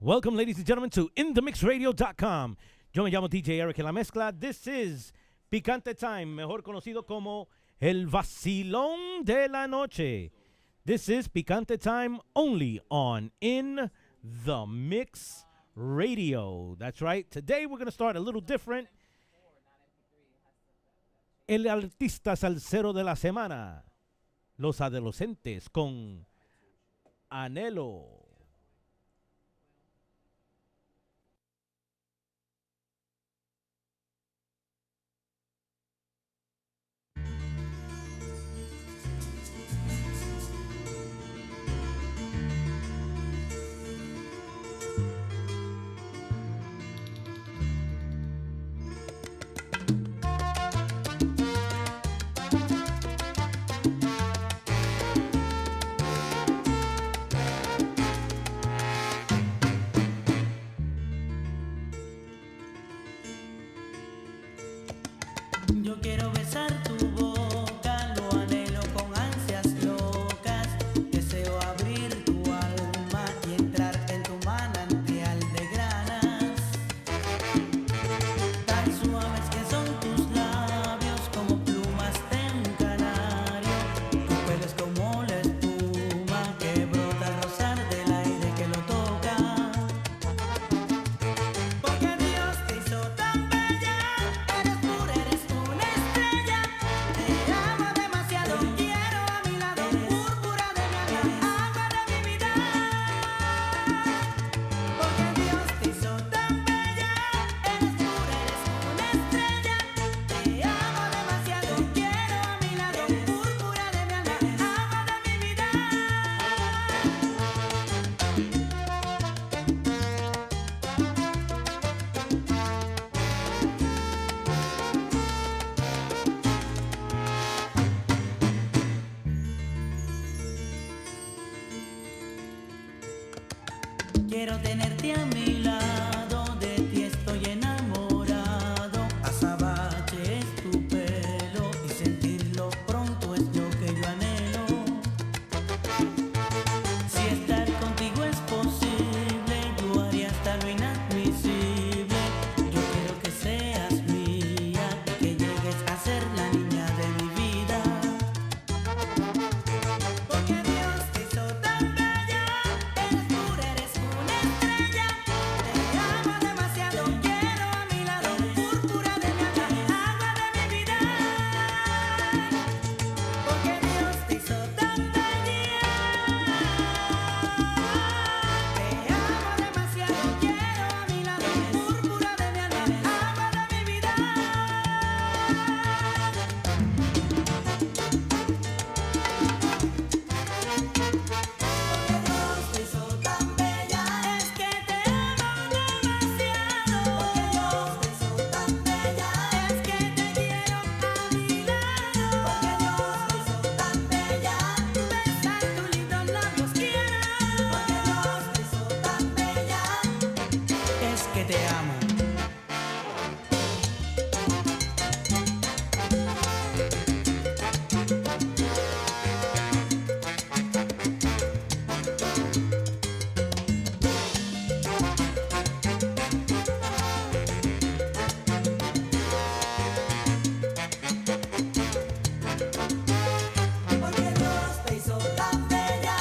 Welcome, ladies and gentlemen, to InTheMixRadio.com. Yo me llamo DJ Eric en la mezcla. This is Picante Time, mejor conocido como el vacilón de la noche. This is Picante Time only on In The Mix Radio. That's right. Today we're going to start a little different. El artista salsero de la semana. Los adolescentes con Anhelo. Yo quiero besar tu boca, lo anhelo con ansias locas. Deseo abrir tu alma y entrar en tu manantial de granas. Tan suaves que son tus labios como plumas de un canario. Tu pelo es como la espuma que brota al rozar del aire que lo toca. Porque Dios te hizo tan bella, eres pura, eres una estrella. Te amo demasiado, quiero a mi lado, púrpura de mi alma, agua de mi vida. Porque Dios te hizo tan bella, eres pura, eres una estrella. Te amo demasiado, quiero a mi lado, púrpura de mi alma, agua de mi vida. Quiero tenerte a mi lado, de ti estoy enamorado. Azabache es tu pelo y sentirlo pronto es lo que yo anhelo. Si estar contigo es posible, yo haría hasta lo inadmisible. Yo quiero que seas mía y que llegues a ser la niña de mi vida. Porque Dios te hizo tan bella, eres pura, eres una estrella. Te amo demasiado, quiero a mi lado, púrpura de mi alma, agua de mi vida. Porque Dios te hizo tan bella. Te amo demasiado, quiero a mi lado, púrpura de mi alma, agua de mi vida. Porque Dios te hizo tan bella, es que te amo demasiado. Porque Dios te hizo tan bella, es que te quiero a mi lado. Porque Dios te hizo tan bella, besar tus lindos labios quiero. Porque Dios te hizo tan bella, es que te amo. Porque Dios te hizo tan bella,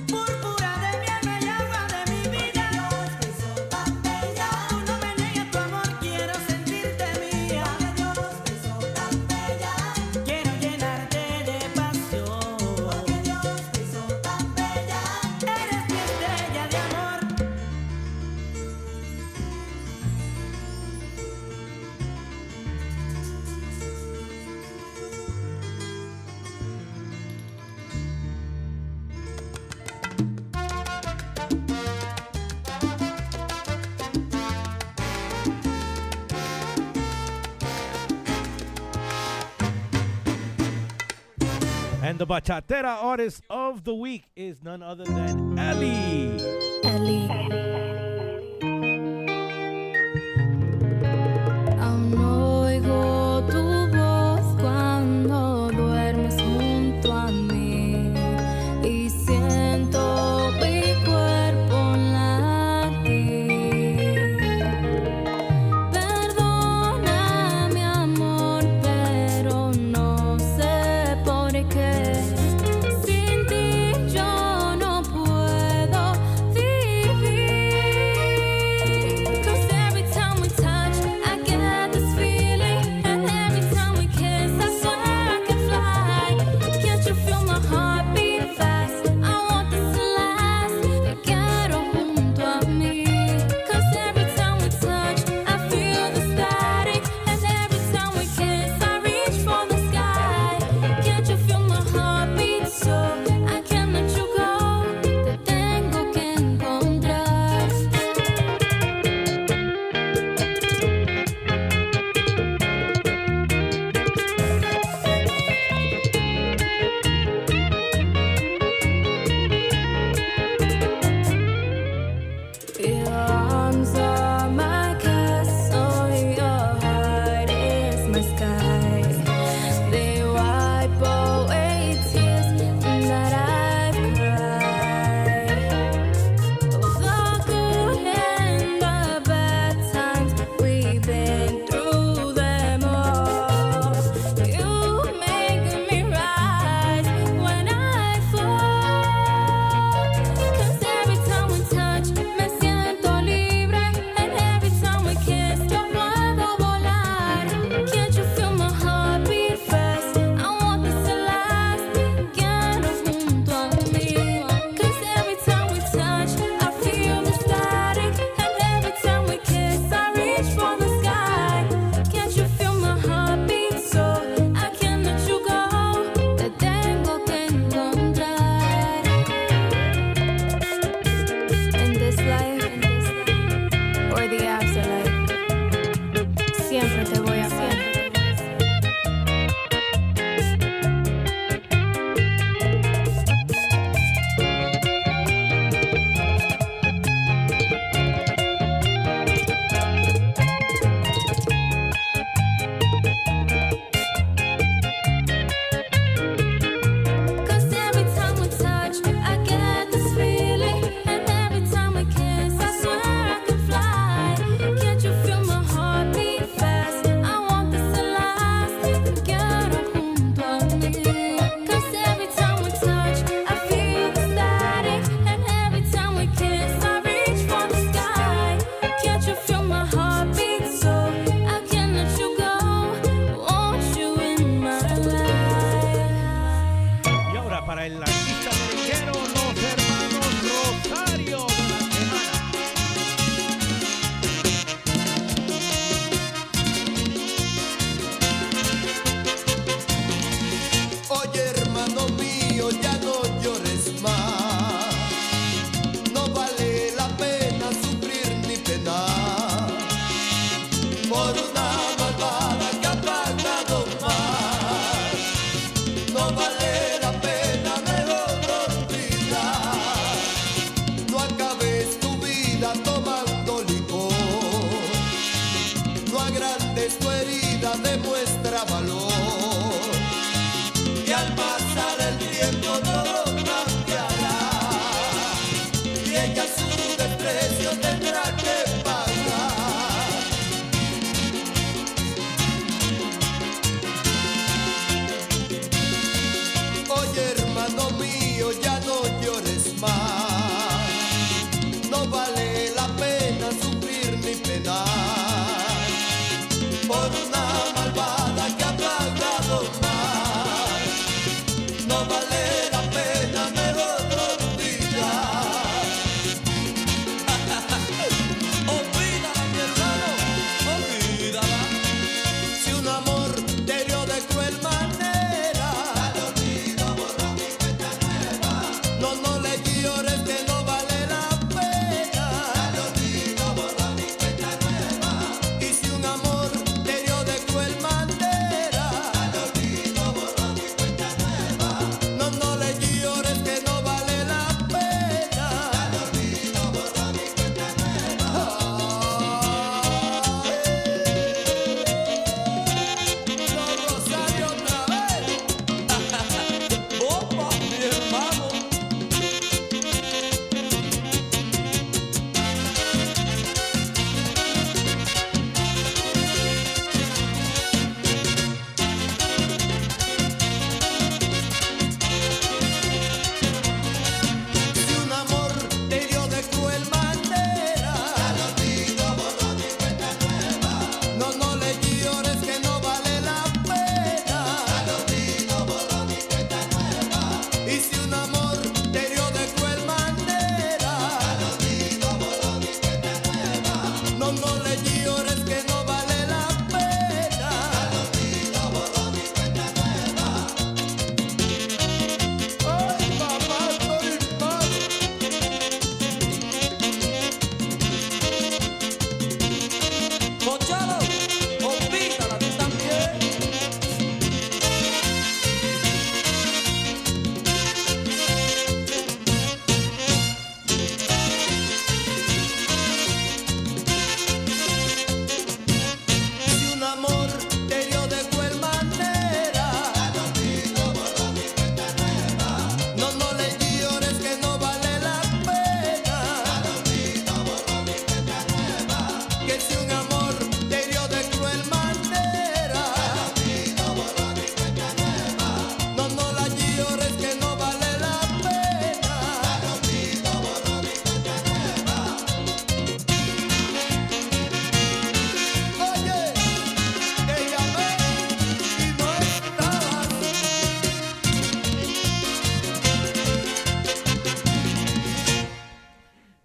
púrpura de mi alma y agua de mi vida. Dios te hizo tan bella, tú no me niegues tu amor, quiero sentirte mía. Porque Dios te hizo tan bella, quiero llenarte de pasión. Porque Dios te hizo tan bella, eres mi estrella de amor. And the bachatera artist of the week is none other than Ellie. Aún oigo tu voz cuando duermes junto a mí y siento mi cuerpo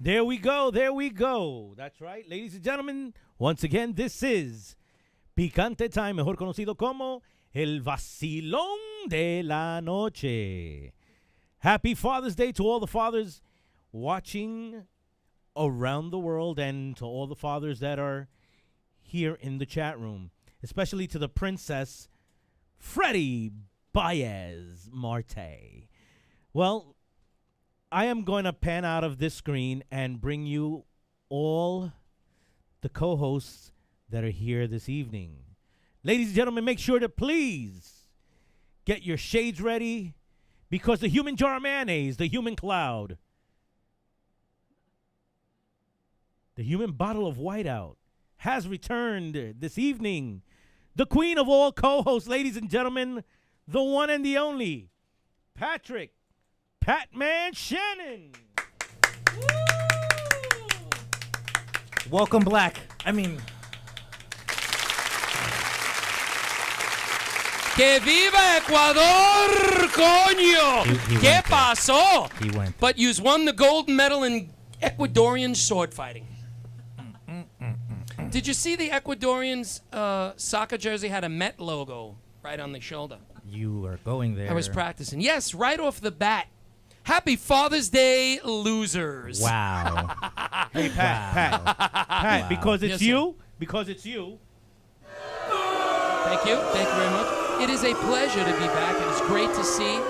There we go. There we go. That's right. Ladies and gentlemen, once again, this is Picante Time, mejor conocido como El Vacilón de la Noche. Happy Father's Day to all the fathers watching around the world and to all the fathers that are here in the chat room, especially to the princess Freddie Baez Marte. Well, I am going to pan out of this screen and bring you all the co-hosts that are here this evening. Ladies and gentlemen, make sure to please get your shades ready because the human jar of mayonnaise, the human cloud, the human bottle of whiteout has returned this evening. The queen of all co-hosts, ladies and gentlemen, the one and the only, Patrick Patman Shannon. Welcome, Black. I mean, ¡Que viva Ecuador, coño! He ¿Qué went there. pasó? He went. But you won the gold medal in Ecuadorian sword fighting. Did you see the Ecuadorians' soccer jersey had a Met logo right on the shoulder? You are going there. I was practicing. Yes, right off the bat. Happy Father's Day, losers. Wow. Hey, Pat, Wow. because it's Yes, you, because it's you. Thank you. Thank you very much. It is a pleasure to be back. It is great to see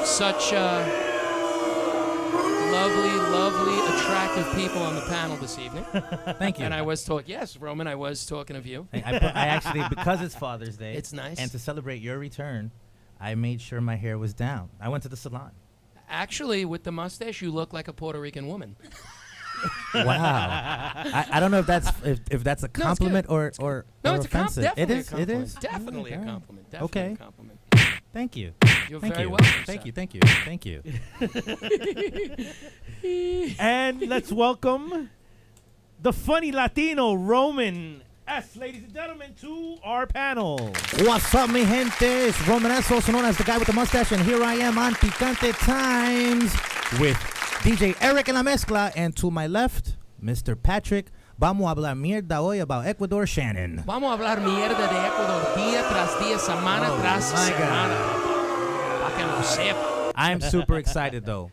such lovely, attractive people on the panel this evening. Thank you. And I was talking, yes, Roman, I was talking of you. I actually, because it's Father's Day, It's nice. and to celebrate your return, I made sure my hair was down. I went to the salon. Actually, with the mustache, you look like a Puerto Rican woman. Wow. I don't know if that's a compliment or No, or it's offensive. definitely It is. a compliment. It is. Definitely a Okay. compliment. Definitely Okay. a compliment. Thank you. You're Thank very you. welcome. Thank sir. you. Thank you. Thank you. And let's welcome the funny Latino Roman S, ladies and gentlemen, to our panel. What's up, mi gente? It's Roman S, also known as the guy with the mustache, and here I am on Picante Times with DJ Eric en la Mezcla, and to my left, Mr. Patrick. Vamos a hablar mierda hoy about Ecuador, Shannon. Vamos a hablar mierda de Ecuador día tras día, semana Oh, tras my semana. Pa' que lo sepa. I'm super excited, though.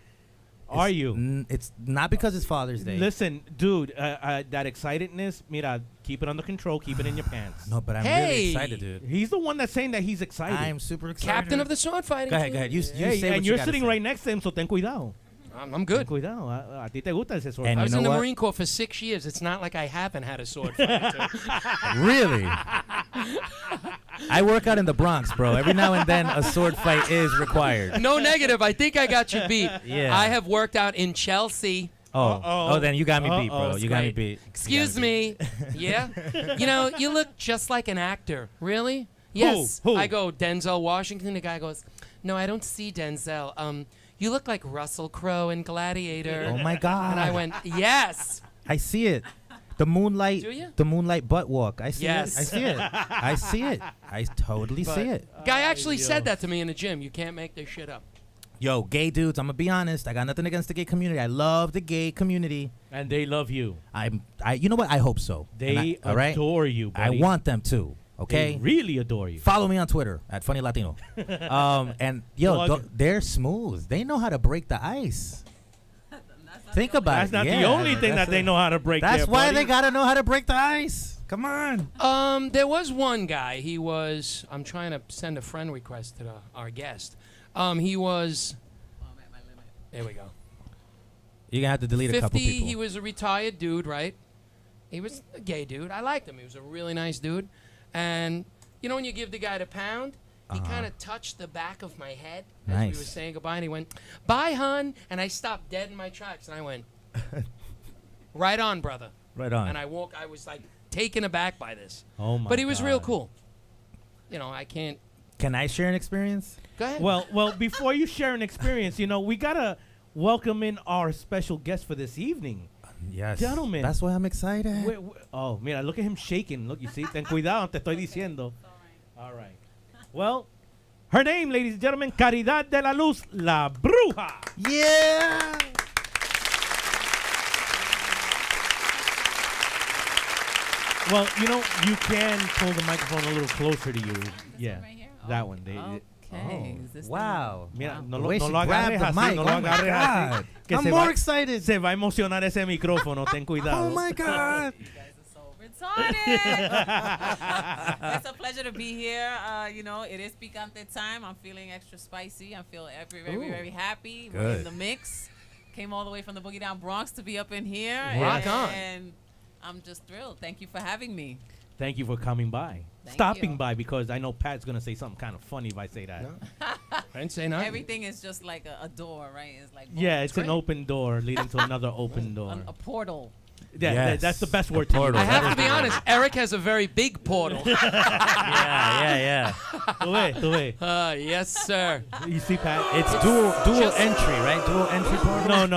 Are you? It's not because it's Father's Day. Listen, dude, that excitedness, mira, keep it under control, keep it in your pants. No, but I'm Hey! really excited, dude. He's the one that's saying that he's excited. I'm super excited. Captain of the sword fighting. Go ahead, team. go ahead. You Hey, say and what you're you gotta sitting say. right next to him, so ten cuidado. I'm good. Ten cuidado. A ti te gusta ese sword And I fight. was you in know the what? Marine Corps for 6 years. It's not like I haven't had a sword fight. Really? I work out in the Bronx, bro. Every now and then, a sword fight is required. No negative. I think I got you beat. Yeah. I have worked out in Chelsea. Oh, then you got me beat, bro. Uh-oh. You got me Right. beat. Excuse me. Yeah? You know, you look just like an actor. Really? Yes. Who? I go, Denzel Washington. The guy goes, no, I don't see Denzel. You look like Russell Crowe in Gladiator. Oh my God. And I went, yes. I see it. The moonlight. Do you? The moonlight butt walk. I see Yes. it. I see it. I see it. I totally see it. Guy actually said that to me in the gym. You can't make this shit up. Yo, gay dudes. I'm gonna be honest. I got nothing against the gay community. I love the gay community. And they love you. You know what? I hope so. They all right? adore you, I buddy. want them to. Okay. They really adore you. Follow me on Twitter at Funny Latino. And yo, Plug. they're smooth. They know how to break the ice. Think about That's it. not the Yeah, only thing that's that they it. know how to break. That's there, why buddy. they gotta know how to break the ice. Come on. There was one guy. He was. I'm trying to send a friend request to our guest. He was. There we go. You're gonna have to delete a couple 50. people. He was a retired dude, right? He was a gay dude. I liked him. He was a really nice dude. And you know when you give the guy the pound, he kind of touched the back of my head as we Nice. were saying goodbye, and he went, "Bye, hun." And I stopped dead in my tracks, and I went, "Right on, brother." Right on. And I was like taken aback by this. Oh my But he was real God. cool. You know, I can't. Can I share an experience? Go ahead. Well, before you share an experience, we gotta welcome in our special guest for this evening. Yes. Gentlemen. That's why I'm excited. Oh, mira, look at him shaking. Look, you see? Ten cuidado, te estoy diciendo. All right. Well, her name, ladies and gentlemen, Caridad de la Luz, la Bruja. Yeah. Well, you can pull the microphone a little closer to you. Yeah, right here? that Oh, one. Okay. Is this Wow. Mira, The no lo, way no she lo agarres grabbed the así, mic. no lo Oh my agarres así. God. Que I'm se more va- excited. Se va a emocionar ese micrófono, ten cuidado. Oh my God. You guys are so retarded. It's a pleasure to be here. It is picante time. I'm feeling extra spicy. I feel very happy. We're in Good. the mix. Came all the way from the Boogie Down Bronx to be up in here. Rock on. And I'm just thrilled. Thank you for having me. Thank you for coming by. Thank Stopping you. by, because I know Pat's going to say something kind of funny if I say that. I didn't say nothing. Everything is just like a door, right? It's like Yeah, it's an great. open door leading to another open door. a portal. Yeah, Yes. that's the best word A to use. portal. I have to be honest. Eric has a very big portal. Yeah. Tú ves. Yes, sir. You see, Pat? It's dual just- entry, right? Dual entry portal.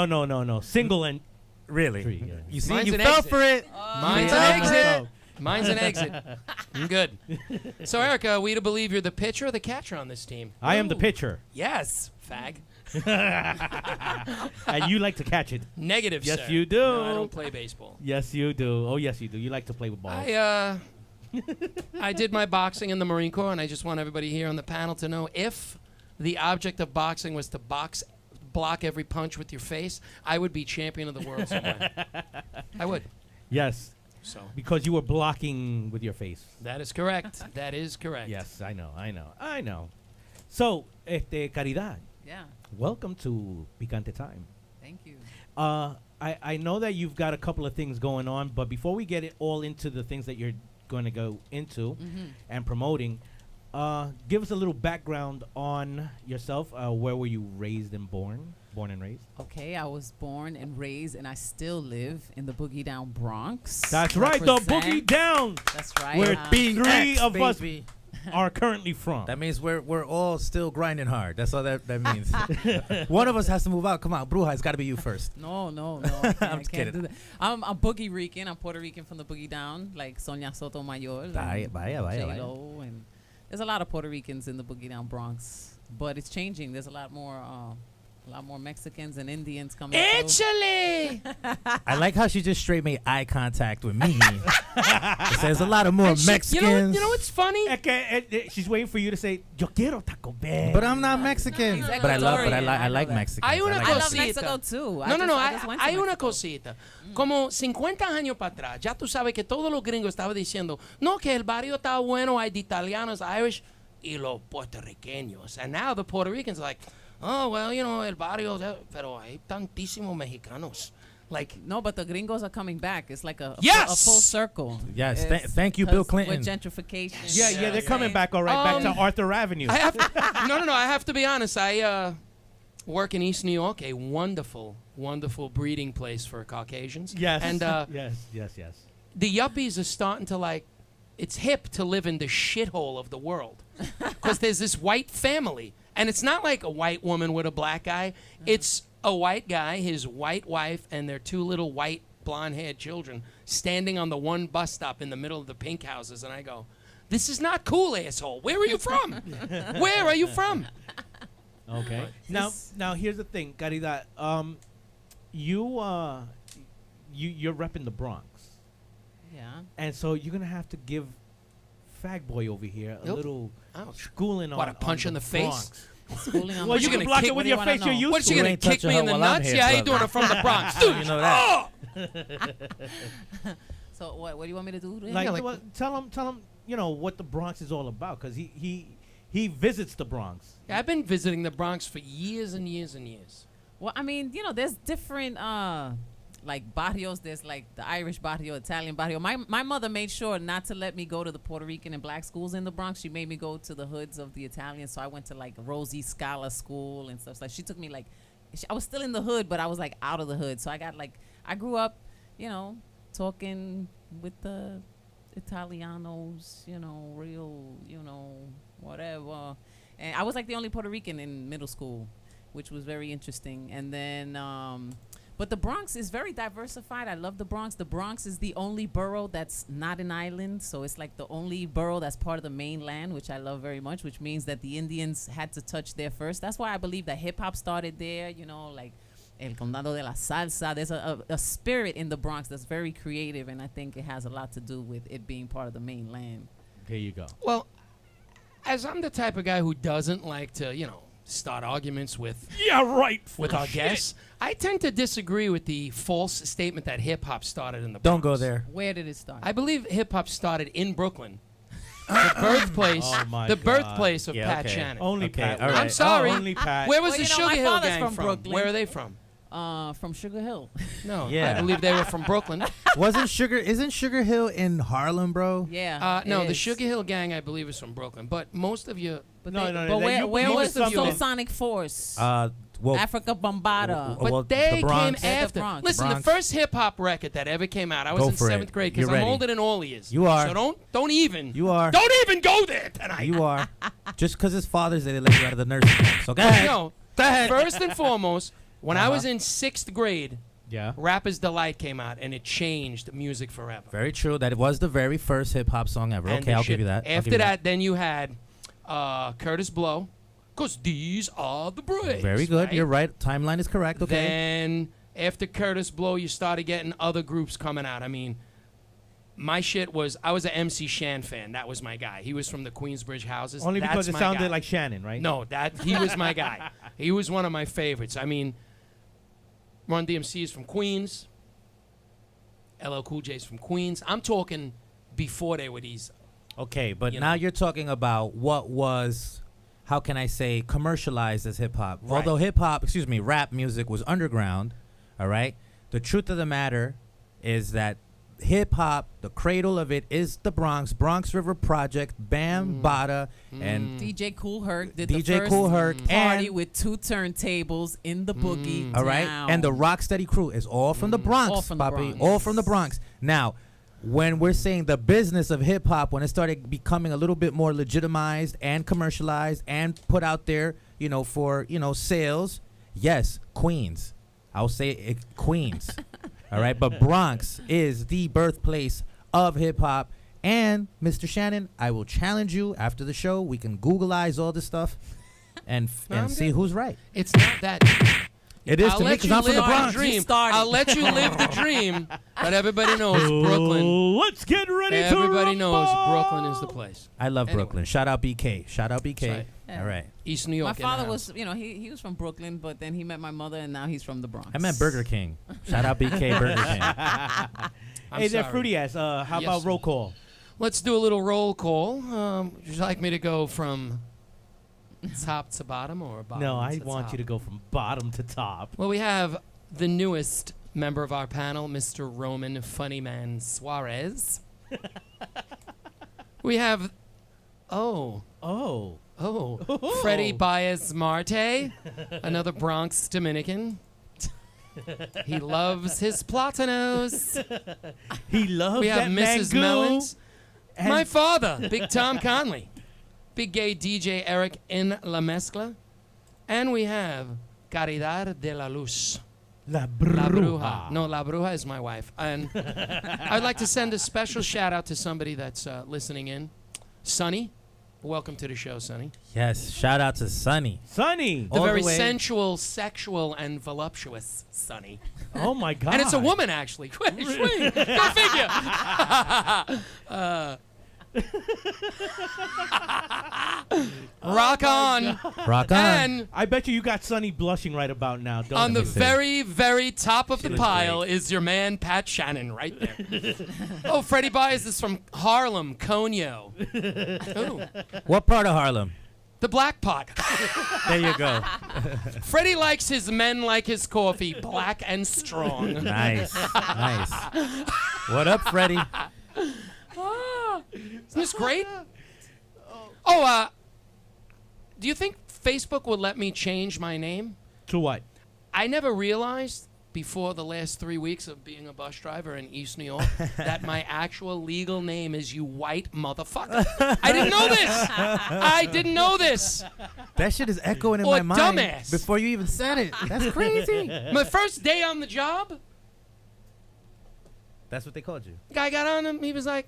No. Single entry. Really? Yeah. You see, Mine's you an fell exit. for it. Mine's Yeah. an exit. Mine's an exit. I'm good. So, Erica, are we to believe you're the pitcher or the catcher on this team? I am the Ooh. pitcher, Yes, fag. and you like to catch it. Negative, Yes, sir. you do. No, I don't play baseball. Yes, you do. Oh, yes, you do. You like to play with balls. I did my boxing in the Marine Corps, and I just want everybody here on the panel to know if the object of boxing was to block every punch with your face, I would be champion of the world somewhere. I would. Yes, So because you were blocking with your face. that is correct. That is correct. Yes, I know. So, Caridad, Yeah. welcome to Picante Time. Thank you. I know that you've got a couple of things going on, but before we get it all into the things that you're going to go into and promoting, give us a little background on yourself. Where were you raised and born and raised? Okay, I was born and raised, and I still live in the Boogie Down Bronx. That's right, the Represent. Boogie Down, That's right. where um, three of us baby. are currently from. That means we're all still grinding hard. That's all that means. One of us has to move out. Come on, Bruja, it's got to be you first. No. I can't kidding. do that. I'm Boogie Rican. I'm Puerto Rican from the Boogie Down, like Sonia Sotomayor. Vaya. J-Lo, and there's a lot of Puerto Ricans in the Boogie Down Bronx, but it's changing. There's a lot more Mexicans and Indians coming through. Italy. I like how she just straight made eye contact with me. It says a lot of more Mexicans. You know what's funny? She's waiting for you to say, "Yo quiero Taco Bell." But I'm not Mexican. He's But I Ecuadorian. like I know that. Mexicans. Hay una I like love cosita. Mexico too. No, I just went to hay una Mexico. cosita. Como 50 años para atrás, ya tú sabes que todos los gringos estaban diciendo, no, que el barrio está bueno, hay de italianos, Irish, y los puertorriqueños. And now the Puerto Ricans are like, oh, well, el barrio, pero hay tantísimos mexicanos. Like, No, but the gringos are coming back. It's like a Yes! full circle. Yes, It's thank you, Bill 'cause Clinton. With gentrification. Yeah, they're coming back all right, back to Arthur Avenue. I have no, I have to be honest. I work in East New York, a wonderful, wonderful breeding place for Caucasians. Yes. And yes. the yuppies are starting to it's hip to live in the shithole of the world. Because there's this white family. And it's not like a white woman with a black guy. It's a white guy, his white wife, and their two little white blonde-haired children standing on the one bus stop in the middle of the pink houses. And I go, this is not cool, asshole. Where are you from? Where are you from? Okay. Now here's the thing, Caridad. You're repping the Bronx, Yeah. and so you're gonna have to give Fag Boy over here a Nope. little Ouch. schooling on. What, a punch on in the face? Bronx. Schooling on Well, the you gonna can block kick- it what with do your you face. wanna You're know? used What's to she it. gonna ain't kick touching me her in the while I'm nuts? here, Yeah, how you brother. doing? I'm from the Bronx, dude. You know that. Oh! So what do you want me to do? then? Like, like- well, tell him, what the Bronx is all about, because he visits the Bronx. Yeah, I've been visiting the Bronx for years and years and years. Well, I mean, there's different like barrios. There's like the Irish barrio, Italian barrio. My mother made sure not to let me go to the Puerto Rican and black schools in the Bronx. She made me go to the hoods of the Italians. So I went to like Rosie Scala School and stuff. So she took me I was still in the hood, but I was like out of the hood. So I grew up, talking with the Italianos, real, whatever. And I was like the only Puerto Rican in middle school, which was very interesting. And then, but the Bronx is very diversified. I love the Bronx. The Bronx is the only borough that's not an island. So it's like the only borough that's part of the mainland, which I love very much, which means that the Indians had to touch there first. That's why I believe that hip hop started there, like El Condado de la Salsa. There's a spirit in the Bronx that's very creative, and I think it has a lot to do with it being part of the mainland. There you go. Well, as I'm the type of guy who doesn't like to, start arguments with Yeah, right. with our guests, I tend to disagree with the false statement that hip hop started in the Bronx. Don't go there. Where did it start? I believe hip hop started in Brooklyn, the birthplace, Oh, my the God. birthplace of Yeah, Pat okay. Shannon. Only Okay, Pat. all right. I'm sorry. Only Pat. Where was Well, the you know, Sugar my Hill father's gang from from? Brooklyn. Where are they from? From Sugar Hill. No, Yeah. I believe they were from Brooklyn. Isn't Sugar Hill in Harlem, bro? Yeah. No, it the is. Sugar Hill gang, I believe, is from Brooklyn. But most of you, But No, they- no, no, But that where, you- where most was of the you- Sonic Force? Well, Africa Bombada. but well, they the Bronx. came The after. Bronx. Listen, Bronx. the first hip hop record that ever came out, I was Go in for it. 7th grade because You're I'm ready. older than all he is. You are. So don't even. You are. Don't even go there tonight. You are. Just because it's Father's Day, they let you out of the nursing home. So go ahead. No. Go ahead. First and foremost, when I Uh-huh. was in 6th grade, Yeah. Rapper's Delight came out, and it changed music forever. Very true. That it was the very first hip hop song ever. And Okay, the I'll shit- give you that. I'll After give you that, then you had Curtis Blow, because these are the breaks. Very good. right? You're right. Timeline is correct. Okay. Then after Curtis Blow, you started getting other groups coming out. I mean, my shit was, I was an MC Shan fan. That was my guy. He was from the Queensbridge Houses. Only That's because it my sounded guy. like Shannon, right? No, he was my guy. He was one of my favorites. I mean, Run DMC is from Queens. LL Cool J's from Queens. I'm talking before they were these. Okay, but You now know. you're talking about what was, how can I say, commercialized as hip hop. Right. Although rap music was underground, all right? The truth of the matter is that hip hop, the cradle of it is the Bronx River Project, Bam Bada, and DJ Kool Herc did DJ the first Kool Herc party and- with 2 turntables in the boogie. all right? down. And the Rocksteady crew is all from the Bronx, All from the papi. Bronx. All from the Bronx. Now, when we're saying the business of hip hop, when it started becoming a little bit more legitimized and commercialized and put out there, for, sales, yes, Queens. I'll say it, Queens. All right, but Bronx is the birthplace of hip hop. And Mr. Shannon, I will challenge you after the show. We can Googleize all this stuff and No, I'm see good. who's right. It's not that. It is I'll to me let because you I'm from the live the Bronx. dream. You started. I'll let you live the dream. But everybody knows Brooklyn. Let's get ready to Everybody knows rumble. Brooklyn is the place. I love Anyway. Brooklyn. Shout out BK. Shout out BK. That's right. Yeah. All right. East New My York. in the father house. was, he was from Brooklyn, but then he met my mother, and now he's from the Bronx. I meant Burger King. Shout out BK Burger King. I'm Hey there, sorry. Fruity ass. How Yes, about sir. roll call? Let's do a little roll call. Would you like me to go from top to bottom or bottom No, I to want top? you to go from bottom to top. Well, we have the newest member of our panel, Mr. Roman Funnyman Suarez. We have, Oh. Freddie Baez Marte, another Bronx Dominican. He loves his platanos. He loves We have that Mrs. mango. Melons. And My father, Big Tom Conley. Big gay DJ Eric in La Mezcla. And we have Caridad de la Luz. La La Bruja. Bruja. No, La Bruja is my wife. And I'd like to send a special shout out to somebody that's listening in. Sonny. Welcome to the show, Sonny. Yes. Shout out to Sonny. Sunny. The All the very way- sensual, sexual, and voluptuous Sonny. Oh my God. And it's a woman, actually. Go figure. Rock on. Rock on. And I bet you got Sunny blushing right about now. Don't on you? the see. very, very top of the looks pile is your man, Pat Shannon, right there. Oh, Freddie Baez is from Harlem, Conyo. Ooh, What part of Harlem? the Black Pot. There you go. Freddie likes his men like his coffee, black and strong. Nice. Nice. What up, Freddie? Isn't this great? Oh, do you think Facebook would let me change my name? To what? I never realized before the last 3 weeks of being a bus driver in East New York that my actual legal name is you white motherfucker. I didn't know this. I didn't know this. That shit is echoing in Or my mind dumbass. before you even said it. That's crazy. My first day on the job, That's what they called you. guy got on him. He was like,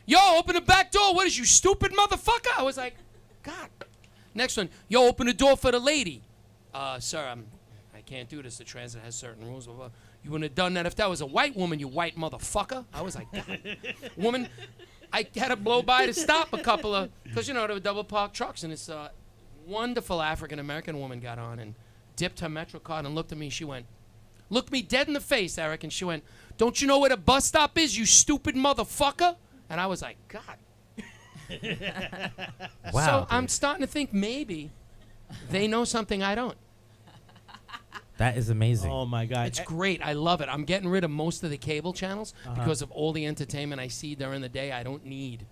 yo, open the back door. What is you, stupid motherfucker? I was like, God. Next one, yo, open the door for the lady. Sir, I can't do this. The transit has certain rules. Blah, blah. You wouldn't have done that if that was a white woman, you white motherfucker. I was like, God. Woman, I had to blow by to stop a couple of, because, you know, there were double parked trucks, and this wonderful African-American woman got on and dipped her Metro card and looked at me. She went, looked me dead in the face, Eric, and she went, don't you know where the bus stop is, you stupid motherfucker? And I was like, God. Wow. So dude. I'm starting to think maybe they know something I don't. That is amazing. Oh my God. It's great. I love it. I'm getting rid of most of the cable channels because of all the entertainment I see during the day I don't need.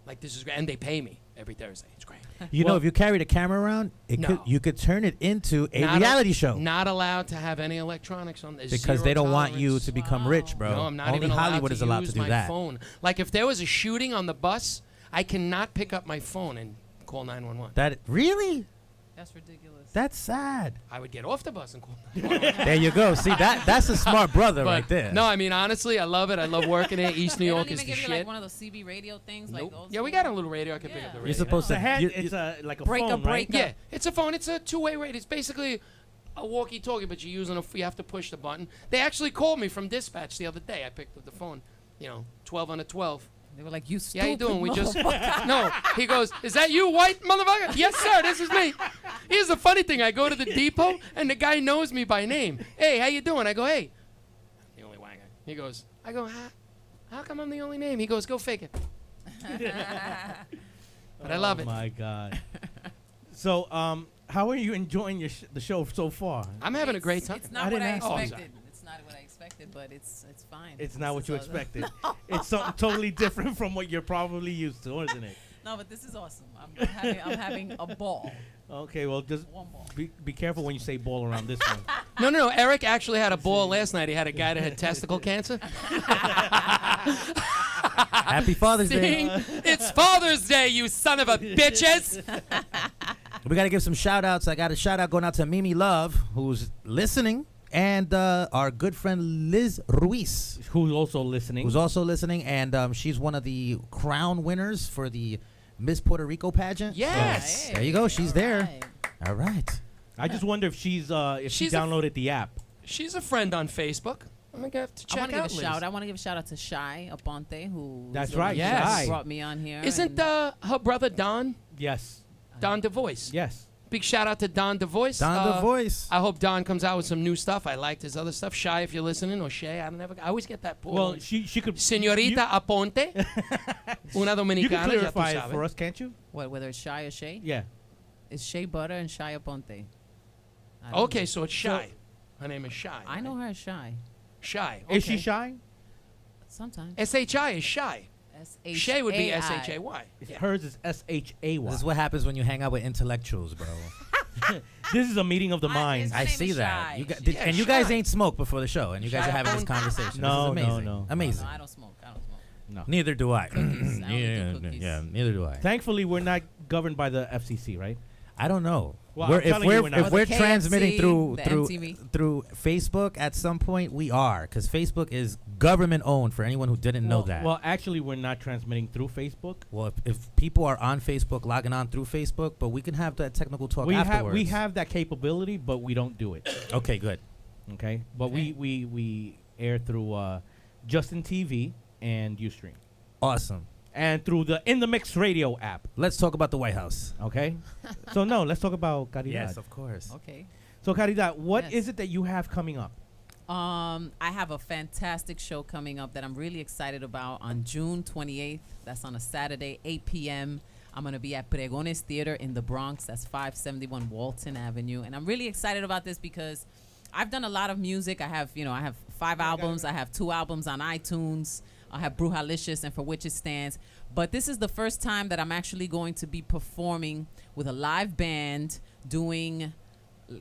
Like, this is great. And they pay me every Thursday. It's great. You know, if you carried a camera around, No. you could turn it into a Not reality show. Not allowed to have any electronics on this. Because they don't want you to become rich, bro. No, I'm not Only even Hollywood is allowed to use do my that. phone. Like, if there was a shooting on the bus, I cannot pick up my phone and call 911. That really? That's ridiculous. That's sad. I would get off the bus and call 911. There you go. See, that's a smart brother But right there. no, I mean, honestly, I love it. I love working here. East New They York don't is even the give you shit. like one of those CB radio things, like Nope. old Yeah, we school? got a little radio. I can pick up the radio. You're supposed It's a to. head. you- It's like a Break a phone, break. right? Yeah, it's a phone. It's a two-way radio. It's basically a walkie-talkie, but you're using you have to push the button. They actually called me from dispatch the other day. I picked up the phone, 12 on a 12. They were like, you stupid. Yeah, how you doing? We just motherfucker." no. He goes, is that you, white motherfucker? Yes, sir. This is me. Here's the funny thing. I go to the depot and the guy knows me by name. Hey, how you doing? I go, hey. The only white guy. He goes, I go, how come I'm the only name? He goes, go fake it. But I love Oh it. my God. So, how are you enjoying the show so far? I'm having a great time. It's I not what didn't I ask. Oh, I'm expected. It's not what I expected, but it's fine. It's not what This you is awesome. expected. It's something totally different from what you're probably used to, isn't it? No, but this is awesome. I'm having a ball. Okay, well, just One ball. be careful when you say ball around this one. No. Eric actually had a ball last night. He had a guy that had testicle cancer. Happy Father's Day. Sing, it's Father's Day, you son of a bitches. We got to give some shout outs. I got a shout out going out to Mimi Love, who's listening, and our good friend Liz Ruiz, Who's also listening? who's also listening. And she's one of the crown winners for the Miss Puerto Rico pageant. Yes. So, there you go. She's there. Right. All right. I just wonder if she She's a- downloaded the app. She's a friend on Facebook. I'm gonna have to I want check to give out a Liz. shout. I want to give a shout out to Shy Aponte, who That's is the one right, Yes. Shy. who brought me on here. Isn't and her brother Don Yes. DeVoice? Yes. Big shout out to Don DeVoice. Don the voice. I hope Don comes out with some new stuff. I liked his other stuff. Shy, if you're listening, or Shay, I always get that. Well, she could. Señorita Aponte, una You can dominicana, ya tú clarify it sabes. for us, can't you? whether it's Shy or Shay? Yeah. It's Shea Butter and Shy Aponte. I don't Okay, know. so it's Shy. Her name is Shy. I know her as Shy. Shy. Is she okay. shy? Sometimes. S-H-I is Shy. S-H-A-I. Shay would be S-H-A-Y. Hers is S-H-A-Y. This is what happens when you hang out with intellectuals, bro. This is a meeting of the minds. Her I name see is that. Shy. You guys, Yeah, and you guys Shy. ain't smoked before the show, and you guys Shy are having this Aponte. conversation. No, this is no, amazing. no. Amazing. No, I don't smoke. I don't smoke. No. Neither do I. I don't do cookies. yeah, neither do I. Thankfully, we're not governed by the FCC, right? I don't know. Well, I'm telling you we're not. if we're The KFC, transmitting the through MTV. through Facebook at some point, we are, because Facebook is government owned. For anyone who didn't know that. Well, actually, we're not transmitting through Facebook. Well, if people are on Facebook, logging on through Facebook, but we can have that technical talk afterwards. We have that capability, but we don't do it. Okay, good. Okay, but Okay. we air through Justin TV and Ustream, Awesome. and through the In the Mix Radio app. Let's talk about the White House. Okay, so no, let's talk about Caridad. Yes, of course. Okay. So Caridad, what Yes. is it that you have coming up? I have a fantastic show coming up that I'm really excited about on June 28th. That's on a Saturday, 8 p.m. I'm going to be at Pregones Theater in the Bronx. That's 571 Walton Avenue. And I'm really excited about this because I've done a lot of music. I have 5 albums. I have 2 albums on iTunes. I have Brujalicious and For Which It Stands. But this is the first time that I'm actually going to be performing with a live band doing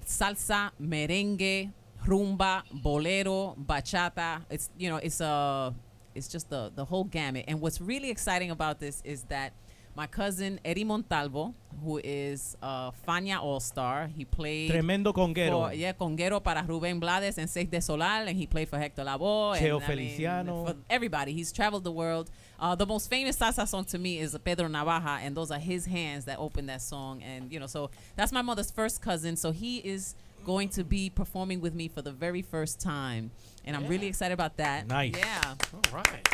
salsa, merengue, rumba, bolero, bachata. It's just the whole gamut. And what's really exciting about this is that my cousin Eddie Montalvo, who is a Fania All-Star, he played Tremendo conguero. conguero para Rubén Blades and Seis de Solal, and he played for Hector Lavoe. Cheo and, Feliciano. for everybody. He's traveled the world. The most famous salsa song to me is Pedro Navaja, and those are his hands that open that song. And, so that's my mother's first cousin. So he is going to be performing with me for the very first time, and I'm really excited about that. Nice. Yeah. All right.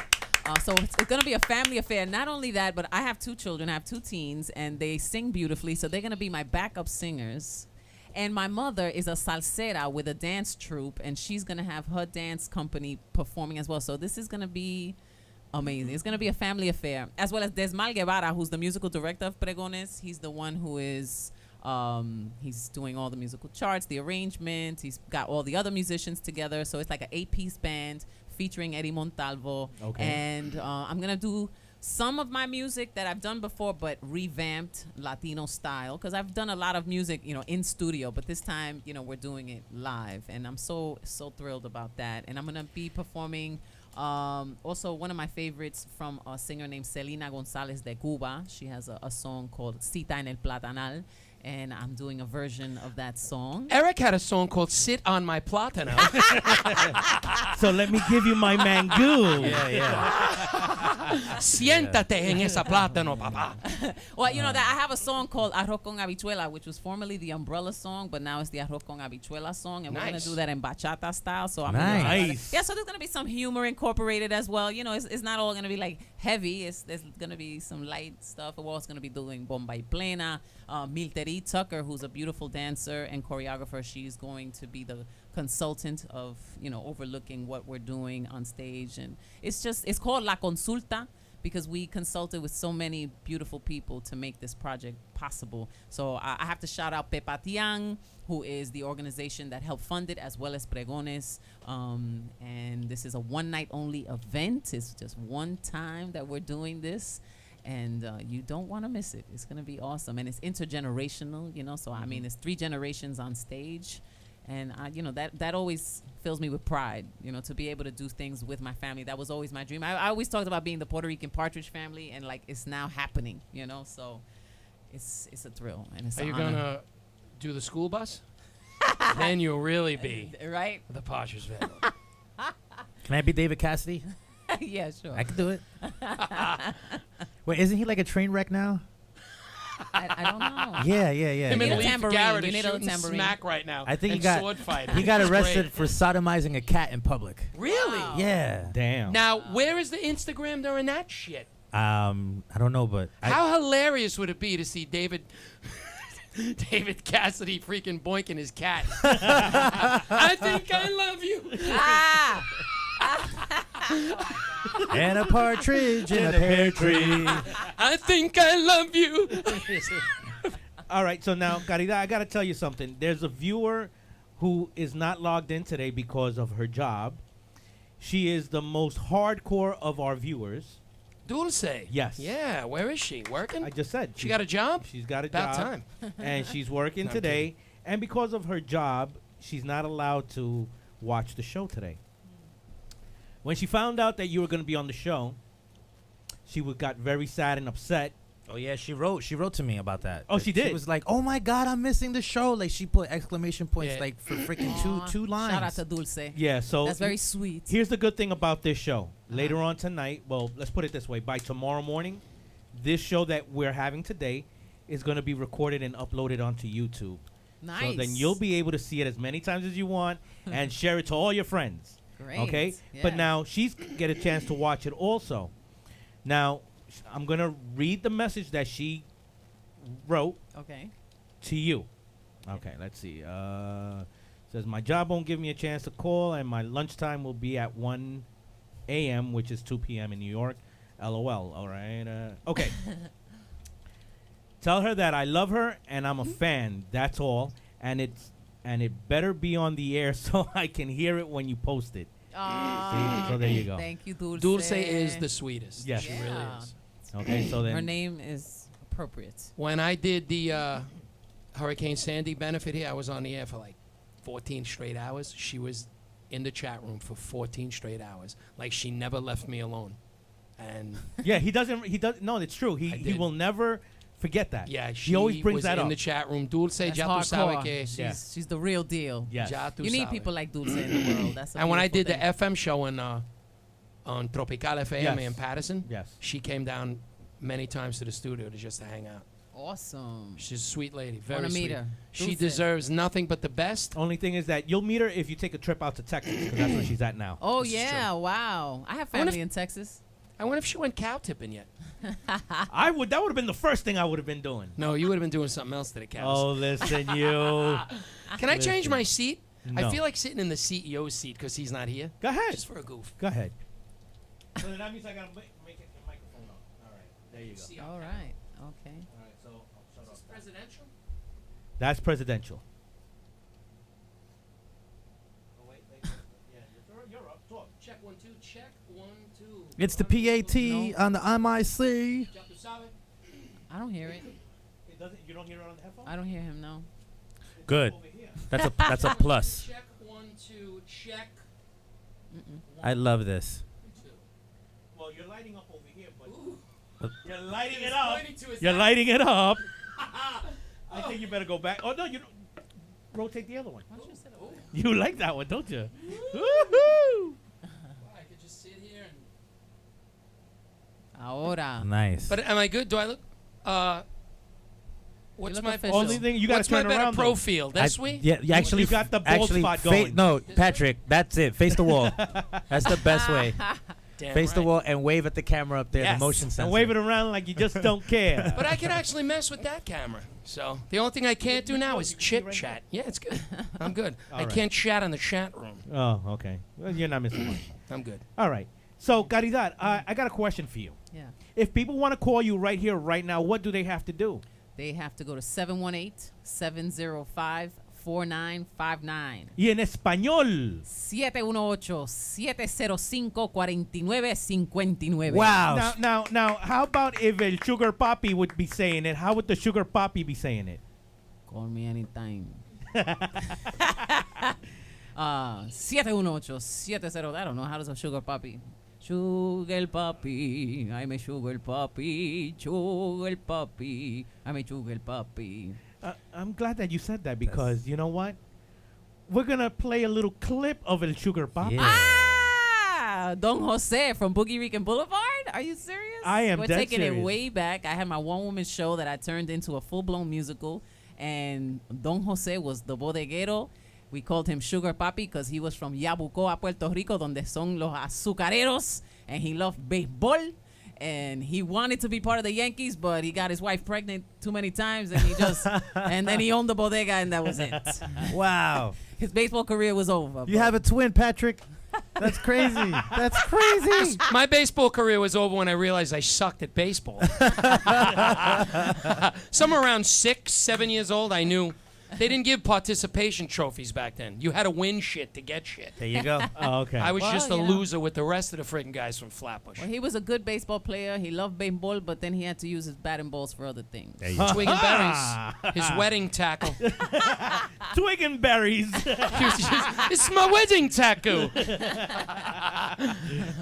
So it's going to be a family affair. Not only that, but I have 2 children. I have 2 teens, and they sing beautifully. So they're going to be my backup singers. And my mother is a salsera with a dance troupe, and she's going to have her dance company performing as well. So this is going to be amazing. It's going to be a family affair. As well as Desmal Guevara, who's the musical director of Pregones. He's the one who is... he's doing all the musical charts, the arrangement. He's got all the other musicians together. So it's like an 8-piece band featuring Eddie Montalvo. Okay. And I'm going to do some of my music that I've done before, but revamped Latino style. Because I've done a lot of music, in studio. But this time, we're doing it live. And I'm so thrilled about that. And I'm going to be performing also one of my favorites from a singer named Celina Gonzalez de Cuba. She has a song called Cita en el Platanal. And I'm doing a version of that song. Eric had a song called "Sit on My Plátano." So let me give you my mango. Siéntate en esa plátano, papá. Well, that I have a song called Arroz con Habichuela, which was formerly the Umbrella song, but now it's the Arroz con Habichuela song, and we're going Nice. to do that in bachata style. So I'm Nice. gonna Nice. yeah, so there's going to be some humor incorporated as well. It's not all going to be like heavy. There's going to be some light stuff. We're also going to be doing Bomba y Plena. Milteri Tucker, who's a beautiful dancer and choreographer, she's going to be the consultant of, overlooking what we're doing on stage. And it's called La Consulta because we consulted with so many beautiful people to make this project possible. So I have to shout out Pepa Tiang, who is the organization that helped fund it, as well as Pregones. And this is a one-night only event. It's just one time that we're doing this. And you don't want to miss it. It's going to be awesome. And it's intergenerational, So, I mean, it's 3 generations on stage. And, that always fills me with pride, to be able to do things with my family. That was always my dream. I always talked about being the Puerto Rican Partridge Family, and, it's now happening, So it's a thrill. And it's Are an you honor. going to do the school bus? Then you'll really be Right? the Partridge Family. Can I be David Cassidy? Yeah, sure. I can do it. Wait, isn't he like a train wreck now? I don't know. Yeah. Him need and a Leif tambourine. Garrett You are need a shooting tambourine. smack right now. I think and he got sword fighting. he got It's arrested great. for sodomizing a cat in public. Really? Wow. Yeah. Damn. Now, where is the Instagram during that shit? I don't know, but How hilarious would it be to see David Cassidy freaking boinking his cat? I think I love you. Ah! and a partridge in a pear tree. I think I love you. All right, so now, Caridad, I got to tell you something. There's a viewer who is not logged in today because of her job. She is the most hardcore of our viewers. Dulce. Yes. Yeah, where is she? Working? I just said. She got a job? She's got a About job. time. And she's working No, I'm today. And because of her job, she's not allowed to watch the show today. When she found out that you were going to be on the show, she got very sad and upset. Oh yeah, she wrote to me about that. Oh, she did? She was like, "Oh my God, I'm missing the show!" Like she put exclamation points Yeah. like for freaking two lines. Shout out to Dulce. Yeah, so That's very sweet. here's the good thing about this show. Later on tonight, well, let's put it this way. By tomorrow morning, this show that we're having today is going to be recorded and uploaded onto YouTube. Nice. So then you'll be able to see it as many times as you want and share it to all your friends. Great. Okay? But Yeah. now she's get a chance to watch it also. Now, I'm going to read the message that she wrote Okay. to you. Okay, let's see. Says, my job won't give me a chance to call, and my lunchtime will be at 1 a.m., which is 2 p.m. in New York. LOL. All right. Okay. Tell her that I love her and I'm a fan. That's all. And it better be on the air so I can hear it when you post it. Ah, So there you go. Thank you, Dulce. Dulce is the sweetest. Yes. She really Yeah. is. Okay, so then Her name is appropriate. When I did the Hurricane Sandy benefit here, I was on the air for like 14 straight hours. She was in the chat room for 14 straight hours. Like she never left me alone. And yeah, he does. No, it's true. He did. will never forget that. yeah, he always brings was that in up. the chat room. Dulce, That's ya tu sabes hardcore. que. Yeah. She's the real deal. Yes. Ya tu You need sabes. people like Dulce in the world. That's a And when I did beautiful the thing. FM show on Tropical FM Yes. in Patterson, Yes. she came down many times to the studio to hang out. Awesome. She's a sweet lady. Very Wanna meet sweet. her. She Dulce. deserves nothing but the best. Only thing is that you'll meet her if you take a trip out to Texas, because that's where she's at now. Oh, This is yeah. Wow. I have I wonder family in Texas. I wonder if she went cow tipping yet. I would. That would have been the first thing I would have been doing. No, you would have been doing something else to the cows. Oh, listen, you. Can I change my seat? No. I feel like sitting in the CEO's seat because he's not here. Go ahead. Just for a goof. Go ahead. So then that means I gotta make it the microphone on. All right, there you go. See, All right. Okay. All right, so I'll shut off. Presidential? That's presidential. Oh wait, yeah, you're up. Talk. Check 1 2. Check 1 2. It's the PAT on the MIC. I don't hear it. It doesn't. You don't hear it on the headphone. I don't hear him, no. Good. Over here. That's a plus. Check 1 2. Check. I love this. Well, you're lighting up over here, but you're lighting it up. pointing to his You're eye. lighting it up. I think you better go back. Oh no, you don't. Rotate the other one. Why don't you sit over there? You like that one, don't you? Woohoo! I could just sit here and. Ahora. Nice. But am I good? Do I look? What's look my official. Only thing you gotta What's my turn better around. though. profile? This way? Yeah, you actually You got the bald actually spot going. No, Patrick, that's it. Face the wall. That's the best way. Damn Face the right. wall and wave at the camera up there. Yes. The motion sensor. And wave it around like you just don't care. But I can actually mess with that camera. So the only thing I can't do now is chit chat. Yeah, it's good. I'm good. I right. can't chat in the chat room. Oh, okay. Well, you're not missing much. I'm good. All right. So, Caridad, I got a question for you. Yeah. If people want to call you right here, right now, what do they have to do? They have to go to 718-705-4959. Y en español. 718-705-4959. Wow. Now, how about if el sugar papi would be saying it? How would the sugar papi be saying it? Call me anytime. 718-70. I don't know. How does a sugar papi? Sugar papi. I'm a sugar papi. Sugar papi. I'm a sugar papi. I'm glad that you said that because you know what? We're going to play a little clip of el sugar papi. Yeah. Ah! Don Jose from Boogie Rican Boulevard? Are you serious? I am We're dead taking it serious. way back. I had my one-woman show that I turned into a full-blown musical, and Don Jose was the bodeguero. We called him Sugar Papi because he was from Yabucoa, Puerto Rico, donde son los azucareros, and he loved béisbol. And he wanted to be part of the Yankees, but he got his wife pregnant too many times, and he just and then he owned the bodega, and that was it. Wow. His baseball career was over. You have a twin, Patrick. That's crazy. That's crazy. My baseball career was over when I realized I sucked at baseball. Somewhere around 6, 7 years old, I knew they didn't give participation trophies back then. You had to win shit to get shit. There you go. Oh, okay. I was Well, just a you know. loser with the rest of the friggin' guys from Flatbush. Well, he was a good baseball player. He loved baseball, but then he had to use his bat and balls for other things. There you go. Twig and berries. His wedding tackle. Twig and berries. He was just, it's my wedding tackle.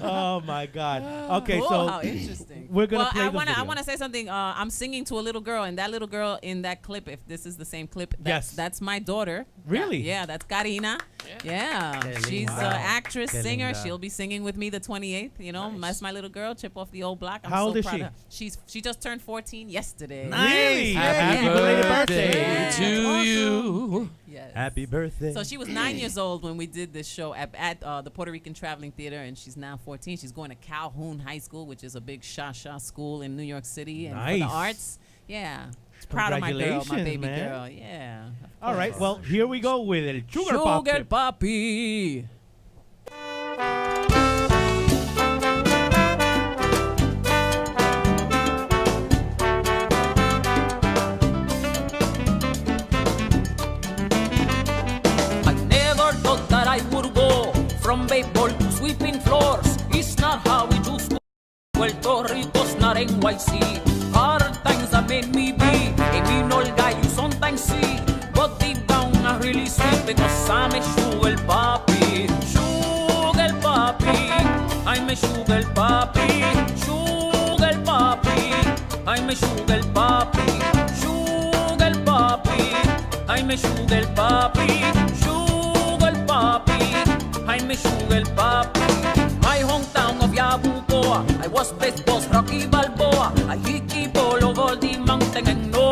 Oh, my God. Okay, Oh, so how interesting. we're going to well, play I the wanna, I video. want to say something. I'm singing to a little girl, and that little girl in that clip, if this is the same clip, Yes. that's my daughter. Really? Yeah, that's Karina. Yeah. Qué She's linda. an actress, Qué singer. linda. She'll be singing with me the 28th. You know, that's my little girl, chip off the old block. I'm How so old is proud she? of her. She just turned 14 yesterday. Really? Happy belated birthday Yeah, to awesome. you. Yes. Happy birthday. So she was 9 years old when we did this show at the Puerto Rican Traveling Theater, and she's now 14. She's going to Calhoun High School, which is a big Sha-Sha school in New York City, and for Nice. the arts. Yeah. Proud of my girl, my Congratulations, baby man. girl. Yeah. of All right, course. well, here we go with el sugar papi. Sugar Papi. I never thought that I would go from baseball to sweeping floors. It's not how we choose to. Puerto Rico's not NYC. Hard times that made me be a mean old guy you sometimes see. But deep down I really sweet because I'm a sugar papi. Sugar papi. I'm a sugar papi. Sugar papi. I'm a sugar papi. Sugar papi. I'm a sugar papi. Sugar papi. I'm a sugar papi. My hometown of Yabucoa, I was baseball's Rocky Balboa. I hit the ball over the mountain and no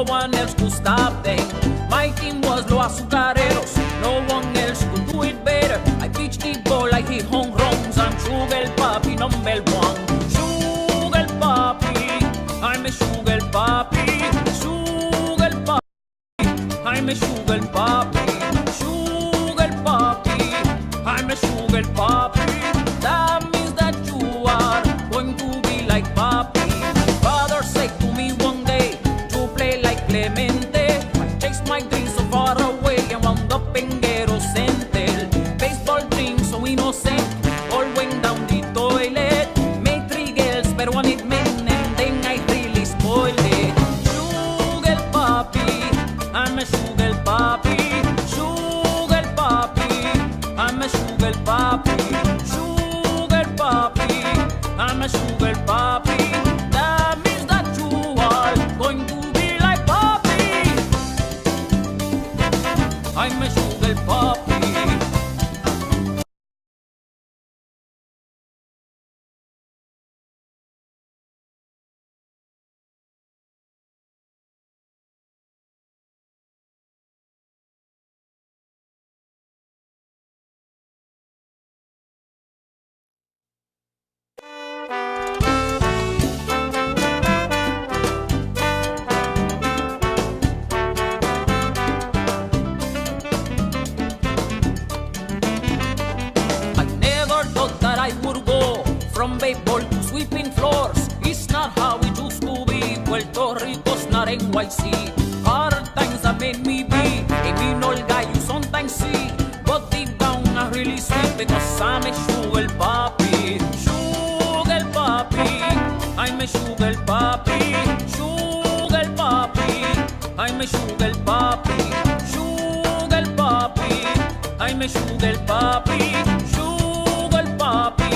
sugar papi number one. Sugar papi, I'm a sugar papi. Sugar papi, I'm a sugar papi. Sugar papi, I'm a sugar papi. That means that you are going to be like papi. Father said to me one day to play like Clemente. I chased my dreams so far away and wound up in Ghetto Center. Baseball dreams so innocent, all went down the toilet. Made 3 girls, but one it men, and then I really spoiled it. Sugar papi, I'm a sugar papi. Sugar papi, I'm a sugar papi. Sugar papi, I'm a sugar papi. That means that you are going to be like papi. I'm a sugar papi. I never thought that I would go from baseball to sweeping floors. It's not how it used to be. Puerto Rico's not NYC. Hard times that made me be a mean old guy you sometimes see. But deep down I really sweet because I'm a sugar papi. Sugar papi, I'm a sugar papi. Sugar papi, I'm a sugar papi. Sugar papi, I'm a sugar papi. Sugar papi,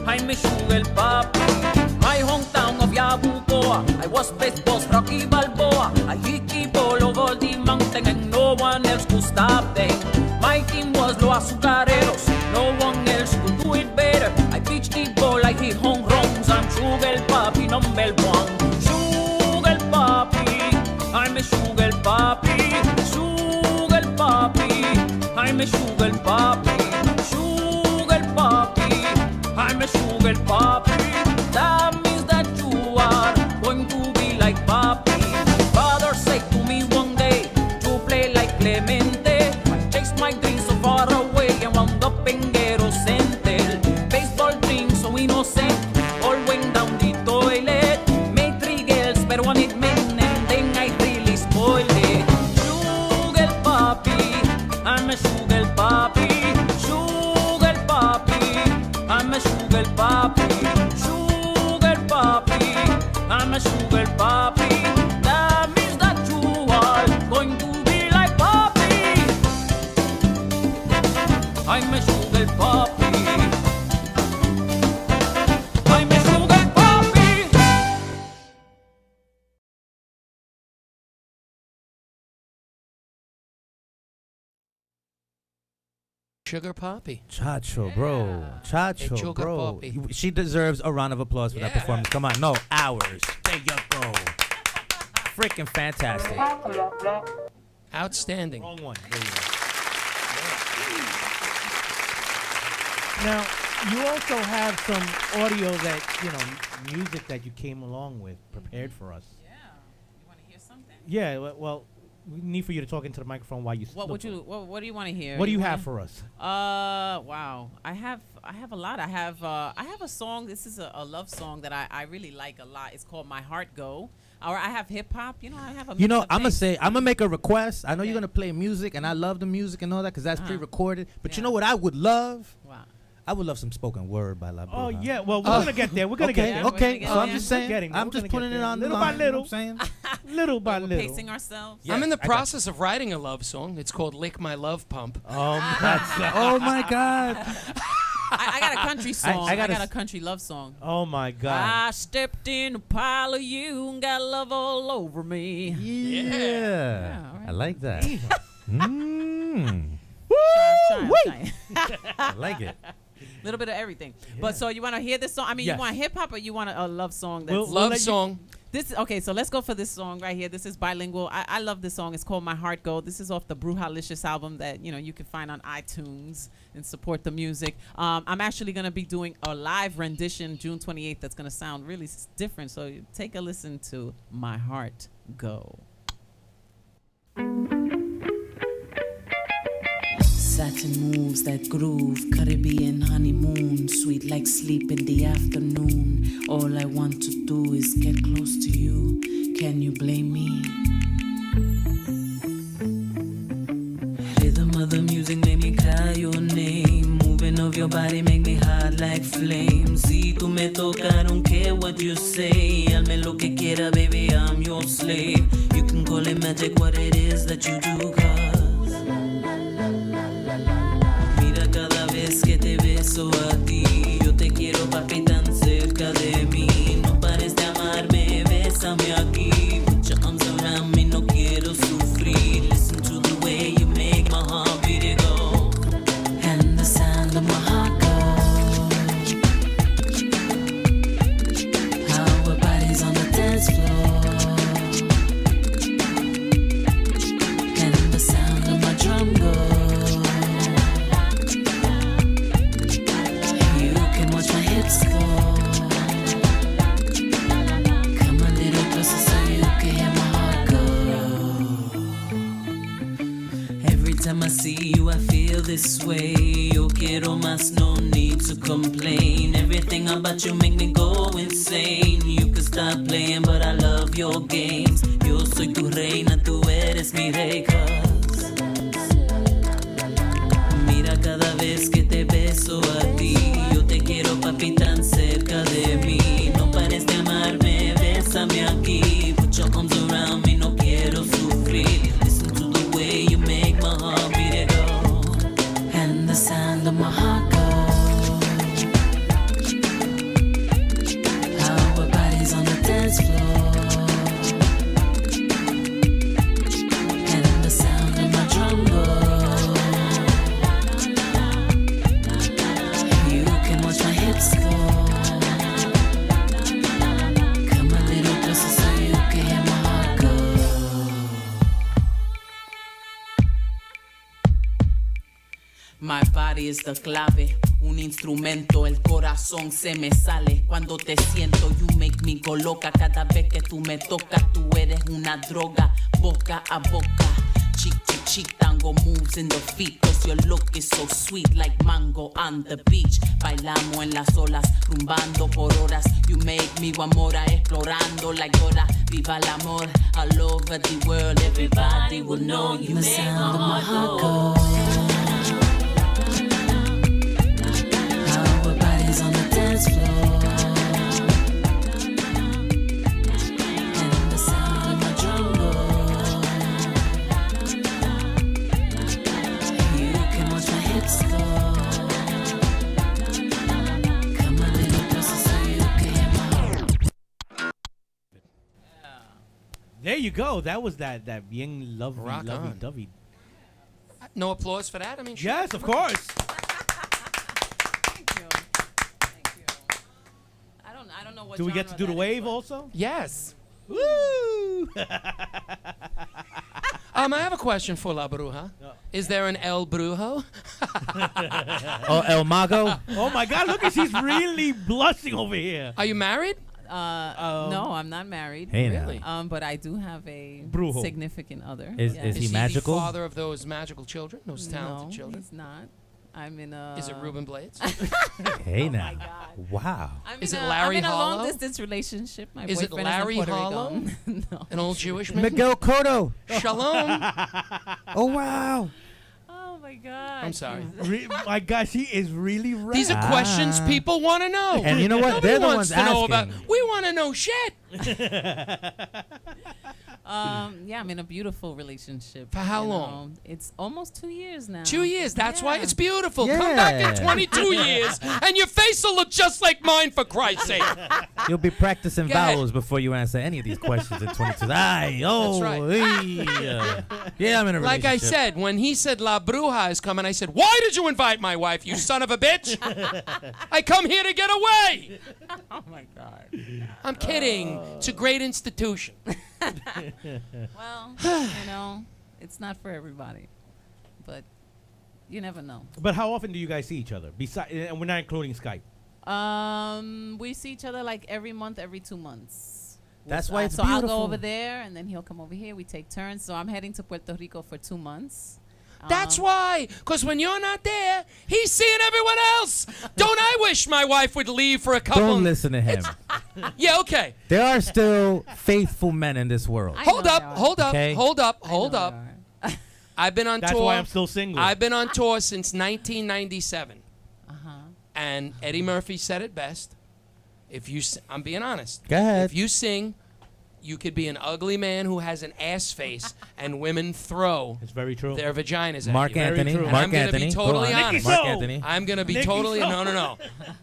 I'm a sugar papi. My hometown of Yabucoa, I was baseball's Rocky Balboa. I hit the ball over the mountain and no one else could stop them. My team was Los Azucareros, no one else could do it better. I pitched the ball, I hit home runs. I'm sugar papi number one. Sugar papi, I'm a sugar papi. Sugar papi, I'm a sugar papi. Sugar papi, I'm a sugar papi. That means that you are going to be like papi. Father said to me one day to play like Clemente. I chased my dreams so far away and wound up in Ghetto Center. Baseball dreams so innocent, all went down the toilet. Made 3 girls, but one it men, and then I really spoiled it. Sugar papi, I'm a sugar papi. Sugar papi, I'm a sugar papi. Sugar papi, I'm a sugar papi. That means that you are going to be like papi. I'm a sugar papi. I'm a sugar papi. Sugar Poppy. Chacho, bro. Chacho, Hey, Sugar bro. Poppy. She deserves a round of applause for that Yeah. performance. Come on. No, hours. There you go. Freaking fantastic. Outstanding. Wrong one. There you go. Now, you also have some audio that, music that you came along with, prepared for us. Yeah. You want to hear something? Yeah, well, we need for you to talk into the microphone while you What do you want to hear? What do you wanna- have for us? Wow. I have a lot. I have a song. This is a love song that I really like a lot. It's called My Heart Go. Or I have hip hop. I have a mix of I'm things. I'm gonna make a request. I know Yeah. you're gonna play music, and I love the music and all that because that's pre-recorded. But you Yeah. know what I would love? Wow. I would love some spoken word by La Bruja. Oh, yeah, well, we're going to get there. We're going to Okay, get there. We're gonna okay. get So I'm there. just We're saying. getting there. I'm We're just gonna putting get it there. on the Little by line, you know little. what I'm saying? Little by We're little. pacing ourselves. Yeah, I'm in the I got process of writing a love song. It's called Lick My Love Pump. Oh my God. I got a country song. I gotta got a s- country love song. Oh, my God. I stepped in a pile of you and got love all over me. Yeah. all right. I like that. Try. I like it. Little bit of everything. But so you want to hear this song? I mean, Yes. you want hip hop or you want a love song that's We'll Love let you- song. Okay, so let's go for this song right here. This is bilingual. I love this song. It's called My Heart Go. This is off the Brujalicious album that you can find on iTunes and support the music. I'm actually gonna be doing a live rendition June 28th. That's gonna sound really different. So take a listen to My Heart Go. Satin moves that groove, Caribbean honeymoon, sweet like sleep in the afternoon. All I want to do is get close to you. Can you blame me? Rhythm of the music make me call your name. Moving of your body make me hot like flames. Si tú me tocas, I don't care what you say. Hazme lo que quiera, baby, I'm your slave. You can call it magic, what it is that you do, cause mira cada vez que te beso a ti. Yo te quiero, papi, tan cerca de mí. No pares de amarme, bésame aquí. Put your arms around me, no quiero sufrir. Listen to the way you make my heart beat it go. And the sound of my heart go. How our bodies on the dance floor. And the sound of my drum go. You can watch my hips go. Come a little closer so you can hear my heart go. Every time I see you, I feel this way. Yo quiero más, no need to complain. Everything about you make me go insane. You can stop playing, but I love your games. Yo soy tu reina, tú eres mi rey, cause mira cada vez que te beso a ti. Yo te quiero, papi, tan cerca de mí. No pares de amarme, bésame aquí. Put your arms around me, no quiero sufrir. Listen to the way you make my heart beat it go. And the sound of my heart go. How our bodies on the dance floor. And the sound of my drum go. You can watch my hips go. Come a little closer so you can hear my heart go. My body is the clave, un instrumento, el corazón se me sale cuando te siento. You make me go loca cada vez que tú me tocas. Tú eres una droga, boca a boca. Cheek to cheek, tango moves in the feet. Cause your look is so sweet like mango on the beach. Bailamos en las olas, rumbando por horas. You make me want more, explorando like Dora. Viva el amor, all over the world. Everybody will know you the make my heart go. How our bodies on the dance floor. And the sound of my drum go. You can watch my hips go. Come a little closer so you can hear my heart. There you go. That was that bien lovely, Rock on. lovey-dovey. No applause for that? I mean, shit. Yes, of course. Thank you. Thank you. I don't know what Do we get to genre do the that is, wave but- also? Yes. Woo! I have a question for La Bruja. Is there an El Brujo? Oh, El Mago. Oh my God! Look at she's really blushing over here. Are you married? No, I'm not married. Hey Really? now. But I do have a Brujo. significant other. Is Yes. he Is he magical? the father of those magical children, those talented No, children? he's not. I'm in a. Is it Ruben Blades? Hey now. God. Wow. I'm Is in it a- Larry I'm in a Hollow? long-distance relationship. My Is it boyfriend Larry is in Puerto Hollow? Rico. No. An old Jewish man? Miguel Cotto. Shalom. Oh wow. Oh my God. I'm sorry. My God, she is really right. These are questions people want to know. And you know what? Nobody They're the wants ones to know about. asking. We want to know shit. Yeah, I'm in a beautiful relationship. For how you long? know. It's almost 2 years now. 2 years. That's why Yeah. it's beautiful. Come back in Yeah. 22 years, and your face will look just like mine, for Christ's sake. You'll be practicing Go ahead. vowels before you answer any of these questions in 22. Aye, oh, right. yeah, I'm in a Like I relationship. said, when he said La Bruja is coming, I said, why did you invite my wife, you son of a bitch? I come here to get away. Oh my God. I'm kidding. saying. It's a great institution. Well, it's not for everybody, but you never know. But how often do you guys see each other? Besides, and we're not including Skype. We see each other like every month, every 2 months. That's why it's so I'll beautiful. go over there, and then he'll come over here. We take turns. So I'm heading to Puerto Rico for 2 months. That's why. Because when you're not there, he's seeing everyone else. Don't I wish my wife would leave for a couple? Don't listen to him. Yeah, okay. There are still faithful men in this world. Hold up, hold up, Okay. hold up, hold up. I've been on That's tour. why I'm still single. I've been on tour since 1997. Uh-huh. And Eddie Murphy said it best. I'm being honest. Go ahead. If you sing, you could be an ugly man who has an ass face, and women throw It's very true. their vaginas at Mark you. Anthony. true. And Mark I'm gonna Anthony. be Go totally on. honest. Mark Nikki Anthony. I'm going to be Nikki totally... Soul. No.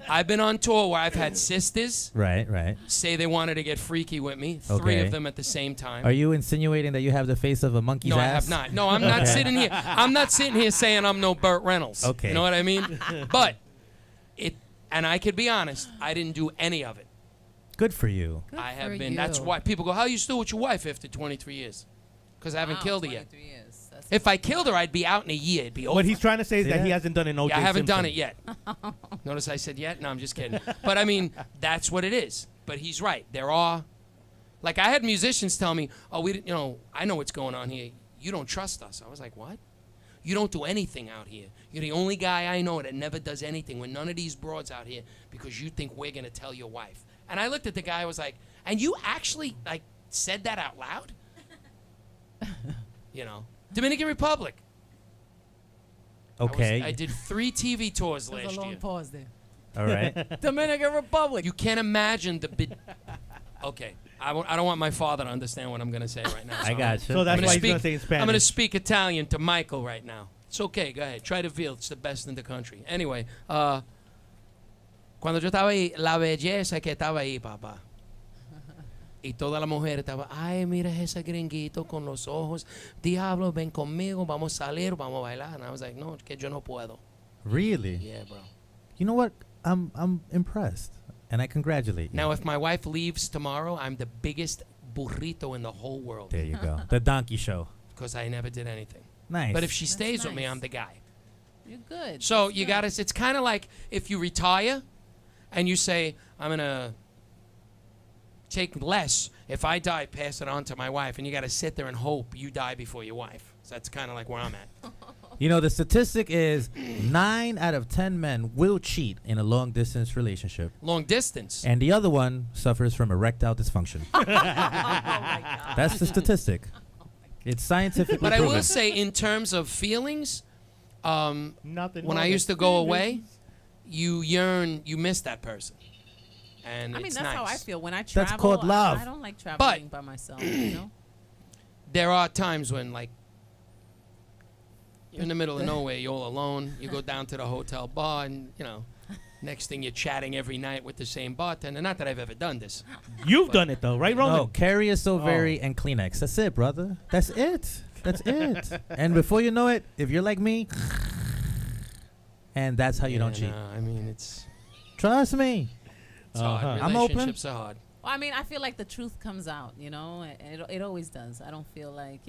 I've been on tour where I've had sisters Right. say they wanted to get freaky with me. 3 Okay. of them at the same time. Are you insinuating that you have the face of a monkey's No, ass? I have not. No, I'm not sitting here. I'm not sitting here saying I'm no Burt Reynolds. Okay. You know what I mean? But and I could be honest, I didn't do any of it. Good for you. Good I have for been. That's you. why people go, "How you still with your wife after 23 years?" Because I haven't Wow, killed her yet. 23 years. That's If I killed her, I'd be out in a year. It'd be over. What he's trying to say is See that that? he hasn't done an O.J. Yeah, I haven't done Simpson. it yet. Notice I said yet? No, I'm just kidding. But I mean, that's what it is. But he's right. There are, like, I had musicians tell me, "Oh, we didn't, I know what's going on here. You don't trust us." I was like, "What? You don't do anything out here. You're the only guy I know that never does anything with none of these broads out here because you think we're gonna tell your wife." And I looked at the guy. I was like, "And you actually said that out loud?" Dominican Republic. Okay. I did 3 TV tours There's last a long year. pause there. All right. Dominican Republic. You can't imagine the big. Okay, I don't want my father to understand what I'm going to say right now. I got you. So that's I'm why gonna he's going to speak. say in Spanish. I'm going to speak Italian to Michael right now. It's okay. Go ahead. Try to feel it's the best in the country. Anyway, cuando yo estaba ahí, la belleza que estaba ahí, papá. Y toda la mujer estaba, ay, mira ese gringuito con los ojos. Diablo, ven conmigo, vamos a salir, vamos a bailar. And I was like, no, que yo no puedo. Really? Yeah, bro. You know what? I'm impressed, and I congratulate you. Now, if my wife leaves tomorrow, I'm the biggest burrito in the whole world There you go. The donkey show. because I never did anything. Nice. But if she That's stays with me, nice. I'm the guy. You're good. So That's you good. got to, it's kind of like if you retire and you say, I'm going to take less. If I die, pass it on to my wife. And you got to sit there and hope you die before your wife. So that's kind of like where I'm at. You know, the statistic is 9 out of 10 men will cheat in a long distance relationship, Long distance. and the other one suffers from erectile dysfunction. That's the statistic. It's scientifically But I proven. will say, in terms of feelings, Nothing when more I than used to go away, feelings. you yearn, you miss that person. And I mean, it's that's nice. how I feel when I travel. called love. I don't like traveling by myself. There are times when, like, you're in the middle of nowhere, you're all alone. You go down to the hotel bar, and next thing you're chatting every night with the same bartender. Not that I've ever done this. You've done it though, right, Roman? No, carry is so very Oh. and Kleenex. That's it, brother. That's it. That's it. And before you know it, if you're like me, and that's how you don't cheat. No, I mean, it's Trust me. hard. Uh-huh. I'm open. Relationships are hard. Well, I mean, I feel like the truth comes out. It always does. I don't feel like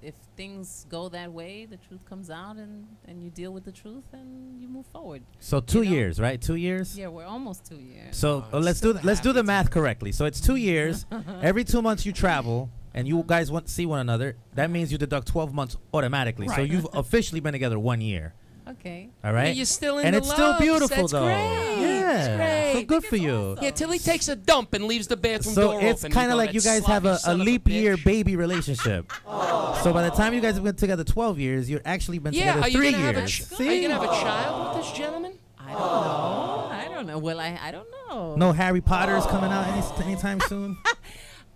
if things go that way, the truth comes out, and you deal with the truth, and you move forward. So 2 know? years, right? 2 years. Yeah, we're almost 2 years. So Oh, let's still do the happy math time. correctly. So it's 2 years. Every 2 months you travel, and you guys want to see one another. That means you deduct 12 months automatically. So Right. you've officially been together 1 year. Okay. All right. Yeah, you're still in and the it's still loves. beautiful That's though. Great. Yeah. It's great. So good think for it's you. awesome. Yeah, till he takes a dump and leaves the bathroom So door it's open. kind go, of like "That you guys have sloppy a son of leap year bitch." baby relationship. So by the time you guys have been together 12 years, you've actually been Yeah, together are you 3 gonna have a years. are you See? gonna have a child with this gentleman? I don't know. Well, I don't know. No Harry Potter's coming out anytime soon.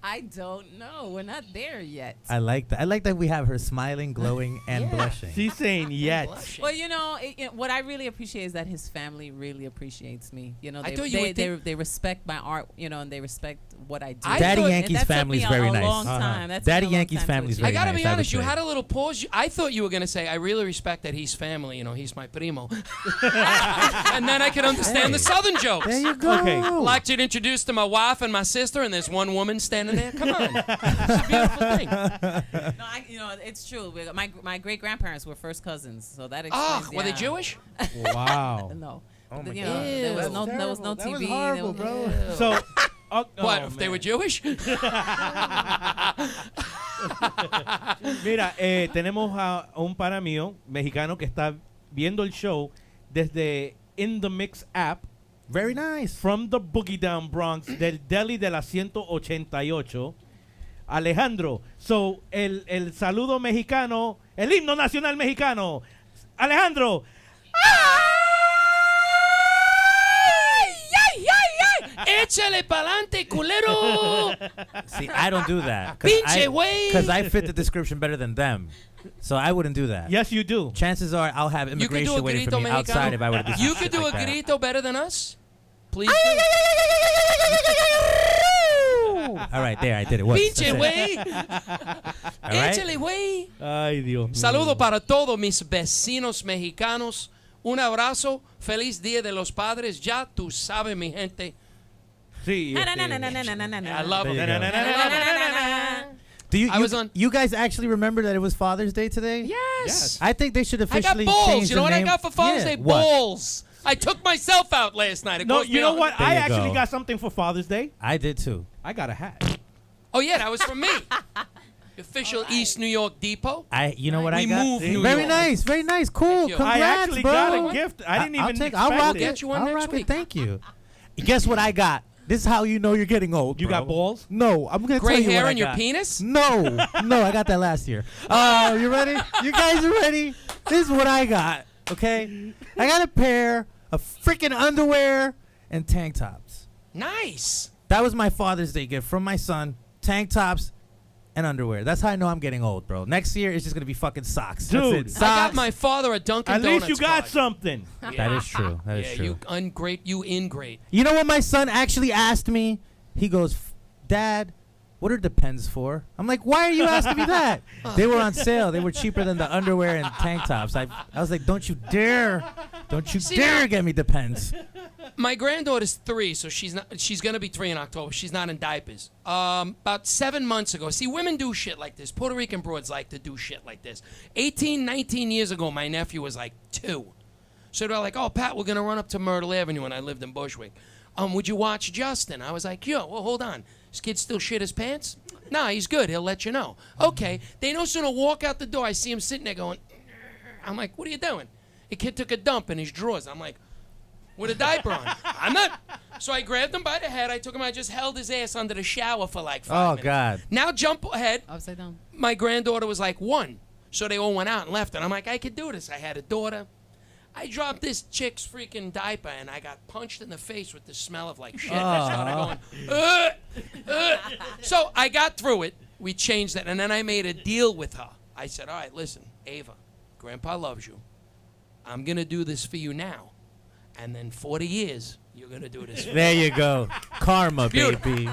I don't know. We're not there yet. I like that. I like that we have her smiling, glowing, and blushing. She's saying yet. Blushing. Well, you know, what I really appreciate is that his family really appreciates me. You know, I they thought you would think- they respect my art. You know, and they respect what I do. I Daddy thought- Yankee's And that took family is me very a nice. long time. That took Daddy me a long Yanke's time to family's achieve. very I gotta nice, be I would honest. You say. had a little pause. I thought you were gonna say, "I really respect that he's family. You know, he's my primo," and then I could understand the Southern jokes. There you go. Okay. Like to introduce to my wife and my sister, and there's one woman standing there. Come on, it's a beautiful thing. No, you know, it's true. My great grandparents were first cousins, so that explains. Oh, were they yeah. Jewish? Wow. No. Oh my You God. know, there was no Terrible. TV. That was horrible, bro. So, What if they were Jewish? Mira, tenemos a un pana mío, mexicano, que está viendo el show desde In The Mix app Very nice. from the Boogie Down Bronx, del Deli de la 188. Alejandro, so el saludo mexicano, el himno nacional mexicano. Alejandro, Échale pa'lante, culero. See, I don't do that. Pinche güey. Because I fit the description better than them. So I wouldn't do that. yes you do. Chances are I'll have You could do immigration a waiting for grito me mexicano. outside if I were to do You some could shit do like a that. grito better than us. Please do. All right, there, I did it. Once. Pinche That's it. güey. All right? Échale güey. Ay, Dios. Saludo para todos mis vecinos mexicanos. Un abrazo. Feliz Día de los Padres. Ya tú sabes, mi gente. Sí, Na, na, na, este, na, na, na, na, na, na. I love There you them. go. I love them. Do you, I was on- you guys actually remember that it was Father's Day today? Yes. I think they should I got officially balls. change You know the what I name. got for Father's Yeah, Day? what? Balls. I took myself out last night. It No, cost me you know what? There I you actually go. got something for Father's Day. I did too. I got a hat. Oh, yeah, that was from me. Official East New York Depot. You know what I We got? moved New Very York. nice, very nice, cool. you. Congrats, I actually bro. got a gift. I didn't even expect I'll rock it. Get you one I'll next rock it. week. Thank you. Guess what I got? This is how you know you're getting old. You bro. got balls? No, I'm gonna Gray tell you hair what in I your got. penis? No, no, I got that last year. You ready? You guys are ready? This is what I got. Okay, I got a pair of freaking underwear and tank tops. Nice. That was my Father's Day gift from my son. Tank tops and underwear. That's how I know I'm getting old, bro. Next year it's just gonna be fucking socks. Dude, That's it. I got Socks. my father a Dunkin' At Donuts least you got card. something. That is true. That is Yeah, true. you ungreat, you ingrate. You know what my son actually asked me? He goes, Dad, what are Depends for? I'm like, why are you asking me that? They were on sale. They were cheaper than the underwear and tank tops. I was like, don't you dare See, dare now- get me Depends. My granddaughter's 3, so she's gonna be 3 in October. She's not in diapers. About 7 months ago. See, women do shit like this. Puerto Rican broads like to do shit like this. 18, 19 years ago, my nephew was like 2. So they're like, oh, Pat, we're gonna run up to Myrtle Avenue, and I lived in Bushwick. Would you watch Justin? I was like, yo, well, hold on. This kid still shit his pants? Nah, he's good. He'll let you know. Okay. They no sooner walk out the door, I see him sitting there going, I'm like, what are you doing? The kid took a dump in his drawers. I'm like, with a diaper on. I'm not. So I grabbed him by the head. I took him. I just held his ass under the shower for like 5 Oh, minutes. God. Now jump ahead. Upside down. My granddaughter was like 1. So they all went out and left. And I'm like, I could do this. I had a daughter. I dropped this chick's freaking diaper and I got punched in the face with the smell of like shit. I started going, So I got through it. We changed it. And then I made a deal with her. I said, all right, listen, Ava, Grandpa loves you. I'm going to do this for you now. And then 40 years, you're going to do this for me. There you go. Karma, Beautiful. baby.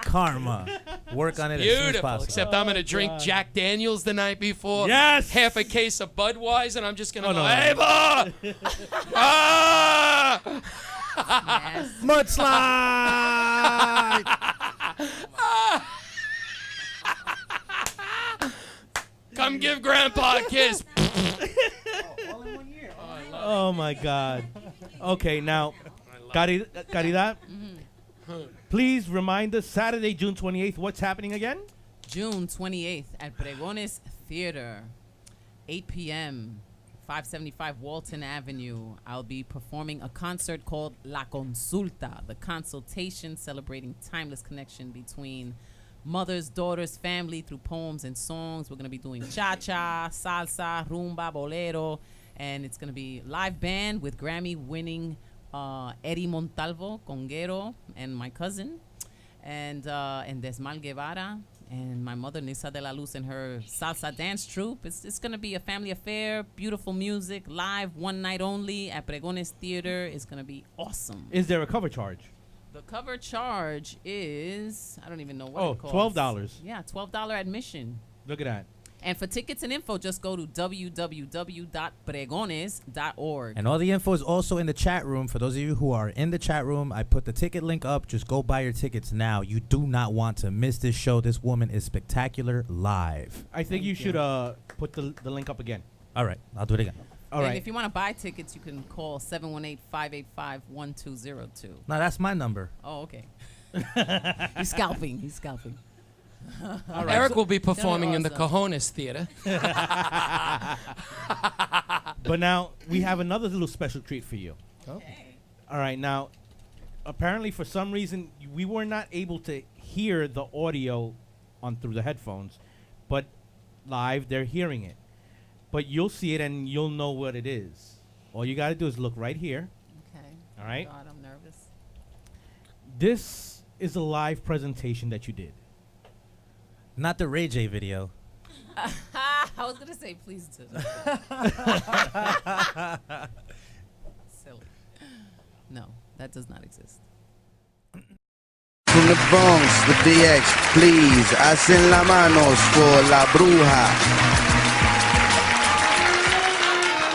Karma. Work on it as soon as Beautiful. possible. Except I'm going to drink Jack Daniels the night before. Yes. Half a case of Budweiser, and I'm just going to Oh, go, no. Ava! Ah! Yes. Mudslide! Come give Grandpa a kiss. Oh my God. Okay, now, Caridad, please remind us Saturday, June 28th. What's happening again? June 28th at Pregones Theater, 8 p.m., 575 Walton Avenue. I'll be performing a concert called La Consulta, the consultation celebrating timeless connection between mothers, daughters, family through poems and songs. We're going to be doing cha-cha, salsa, rumba, bolero, and it's going to be live band with Grammy-winning Eddie Montalvo, conguero, and my cousin. and Desmal Guevara, and my mother Nisa de la Luz and her salsa dance troupe. It's gonna be a family affair, beautiful music, live, one night only at Pregones Theater. It's gonna be awesome. Is there a cover charge? The cover charge is, I don't even know what Oh, it costs. $12. Yeah, $12 admission. Look at that. And for tickets and info, just go to www.pregones.org. And all the info is also in the chat room. For those of you who are in the chat room, I put the ticket link up. Just go buy your tickets now. You do not want to miss this show. This woman is spectacular live. I think you should put the link up again. All right, I'll do it again. All And right. if you want to buy tickets, you can call 718-585-1202. No, that's my number. Oh, okay. He's scalping. He's scalping. All right. Eric will be performing in the awesome. Cajones Theater. But now we have another little special treat for you. Okay. All right. Now, apparently for some reason we were not able to hear the audio on through the headphones, but live they're hearing it. But you'll see it and you'll know what it is. All you got to do is look right here. Okay. All right. God, I'm nervous. This is a live presentation that you did. Not the Ray J video. I was going to say, please do. Silly. No, that does not exist. From the Bronx, the DX, please, hacen la manos for la Bruja.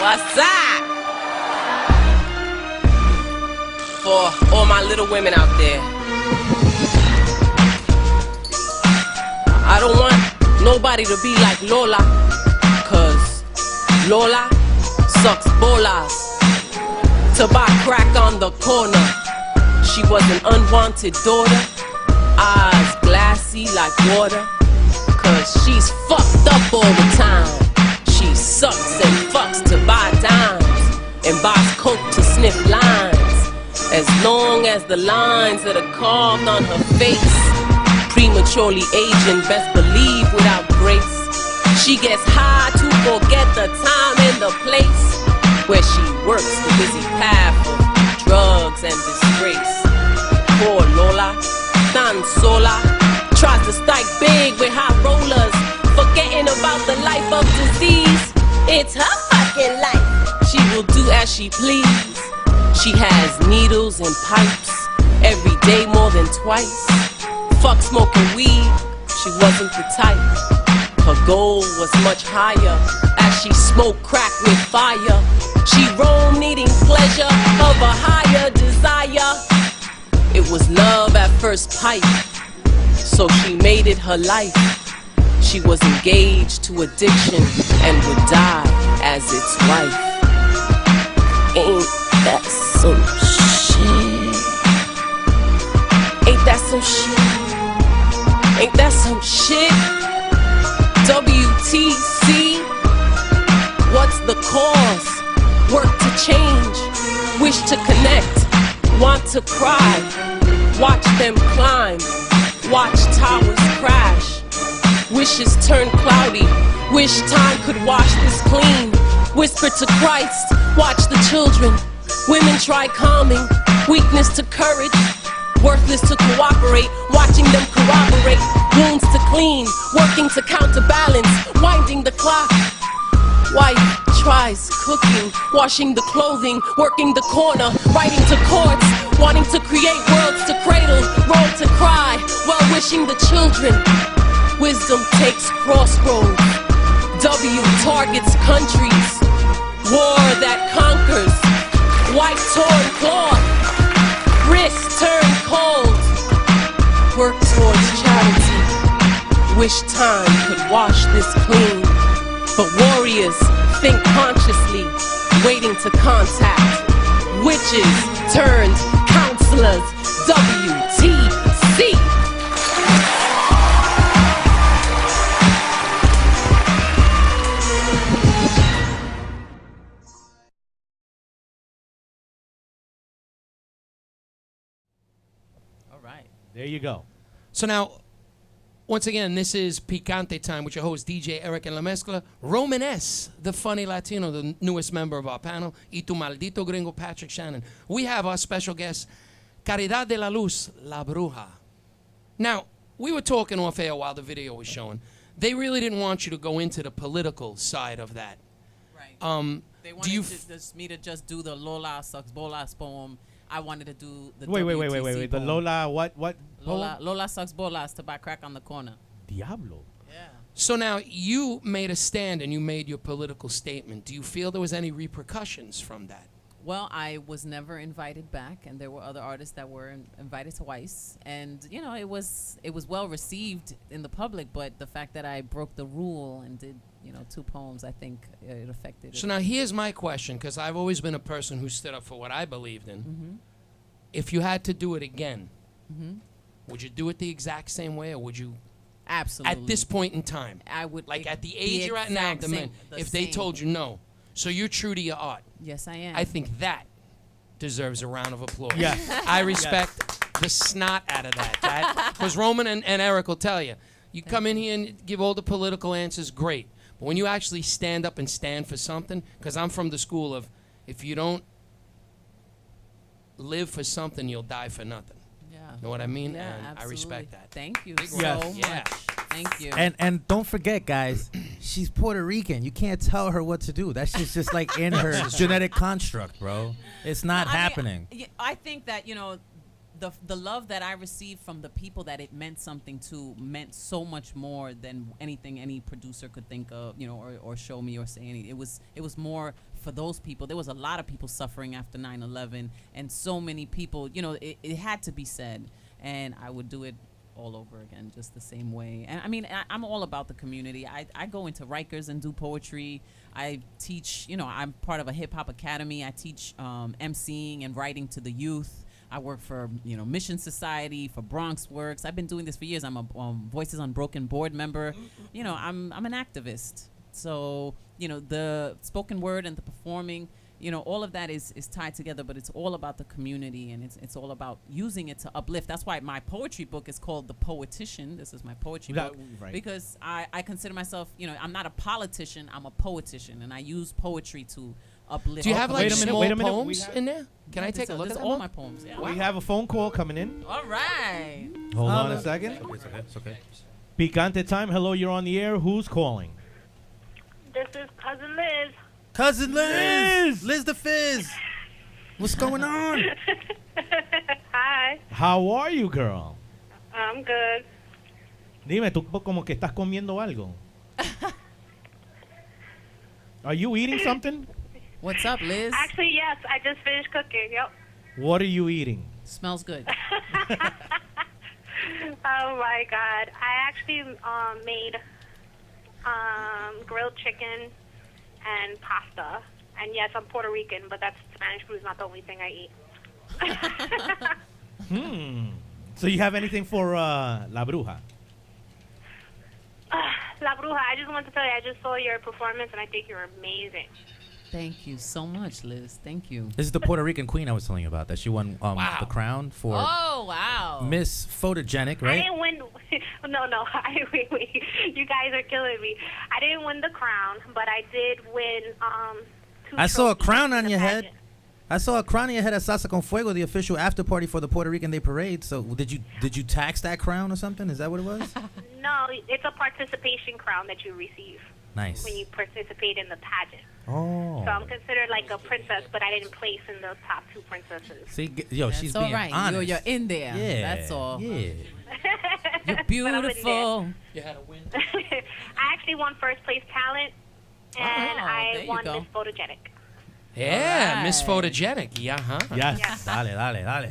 What's up? For all my little women out there, I don't want nobody to be like Lola, cause Lola sucks bolas. To buy crack on the corner, she was an unwanted daughter. Eyes glassy like water, cause she's fucked up all the time. She sucks and fucks to buy dimes and buys coke to sniff lines. As long as the lines that are carved on her face prematurely aging, best believe without grace. She gets high to forget the time and the place where she works the busy path of drugs and disgrace. Poor Lola, tan sola, tries to strike big with high rollers, forgetting about the life of disease. It's her fucking life. She will do as she please. She has needles and pipes every day more than twice. Fuck smoking weed, she wasn't the type. Her goal was much higher as she smoked crack with fire. She roamed needing pleasure of a higher desire. It was love at first pipe, so she made it her life. She was engaged to addiction and would die as its wife. Ain't that some shit? Ain't that some shit? Ain't that some shit? WTC, what's the cause? Work to change, wish to connect, want to cry, watch them climb, watch towers crash. Wishes turn cloudy, wish time could wash this clean. Whisper to Christ, watch the children. Women try calming, weakness to courage. Worthless to cooperate, watching them corroborate. Wounds to clean, working to counterbalance, winding the clock. Wife tries cooking, washing the clothing, working the corner, writing to courts, wanting to create worlds to cradle, roll to cry, while wishing the children. Wisdom takes crossroads. W targets countries. War that conquers. White torn cloth. Wrists turn cold. Work towards charity. Wish time could wash this clean. But warriors think consciously, waiting to contact. Witches turned counselors. WTC. All right. There you go. So now, once again, this is Picante Time with your host, DJ Eric en la Mezcla. Roman S., the funny Latino, the newest member of our panel, y tu maldito gringo, Patrick Shannon. We have our special guest, Caridad de la Luz, La Bruja. Now, we were talking off air while the video was showing. They really didn't want you to go into the political side of that. Right. They wanted do you me to just do the Lola Sucks Bolas poem. I wanted to do the Wait. WTC The poem. Lola, what? Lola Sucks Bolas to buy crack on the corner. Diablo. Yeah. So now you made a stand and you made your political statement. Do you feel there was any repercussions from that? Well, I was never invited back, and there were other artists that were invited twice. And you know, it was well received in the public, but the fact that I broke the rule and did 2 poems, I think it affected. So now here's my question, because I've always been a person who stood up for what I believed in. Mm-hmm. If you had to do it again, Mm-hmm. would you do it the exact same way, or would you? Absolutely. At this point in time, I would. like at the age you're at now, if they told you no, so you're true to your art. Yes, I am. I think that deserves a round of applause. Yes. I respect the snot out of that. Because Roman and Eric will tell you, you come in here and give all the political answers, great. But when you actually stand up and stand for something, because I'm from the school of, if you don't live for something, you'll die for nothing. Yeah. Know what I mean? Yeah, And absolutely. I respect that. Thank you Big so round. much. Yeah. Thank you. And don't forget, guys, she's Puerto Rican. You can't tell her what to do. That's just like in her genetic construct, bro. It's not I mean, happening. I think that the love that I received from the people that it meant something to meant so much more than anything any producer could think of, or show me or say anything. It was more for those people. There was a lot of people suffering after 9/11, and so many people. It had to be said, and I would do it all over again, just the same way. And I mean, I'm all about the community. I go into Rikers and do poetry. I teach. I'm part of a hip hop academy. I teach emceeing and writing to the youth. I work for Mission Society, for Bronx Works. I've been doing this for years. I'm a Voices Unbroken board member. I'm an activist. So the spoken word and the performing, all of that is tied together. But it's all about the community, and it's all about using it to uplift. That's why my poetry book is called The Poetician. This is my poetry book because I consider myself. I'm not a politician. I'm a poetician, and I use poetry to uplift. Do you have like small wait a minute. poems in there? Can I take a look at all them? my poems? Yeah. We have a phone call coming in. All right. Hold on a second. It's okay. Picante time. Hello, you're on the air. Who's calling? This is Cousin Liz. Cousin Liz! Liz! Liz the Fizz! What's going on? Hi. How are you, girl? I'm good. Dime, tú como que estás comiendo algo. Are you eating something? What's up, Liz? Actually, yes, I just finished cooking. Yep. What are you eating? Smells good. Oh my God! I actually made grilled chicken and pasta. And yes, I'm Puerto Rican, but that's Spanish food is not the only thing I eat. So you have anything for La Bruja? La Bruja, I just wanted to tell you, I just saw your performance, and I think you're amazing. Thank you so much, Liz. Thank you. This is the Puerto Rican queen I was telling you about. That she won the crown for Oh, wow. Miss Photogenic, I right? didn't win. No. Wait. You guys are killing me. I didn't win the crown, but I did win. I saw a crown on in the your head. pageant. I saw a crown on your head at Salsa con Fuego, the official after party for the Puerto Rican Day Parade. So did you tax that crown or something? Is that what it was? No, it's a participation crown that you receive Nice. when you participate in the pageant. Oh. So I'm considered like a princess, but I didn't place in the top 2 princesses. See, yo, That's she's all being right. honest. You're in there. Yeah. That's all. Yeah. You're beautiful. You had a win. I actually won first place talent, and Oh, I there you won go. Miss Photogenic. Yeah, All Miss right. Photogenic. Yeah, huh? Yes. Yeah. Dale.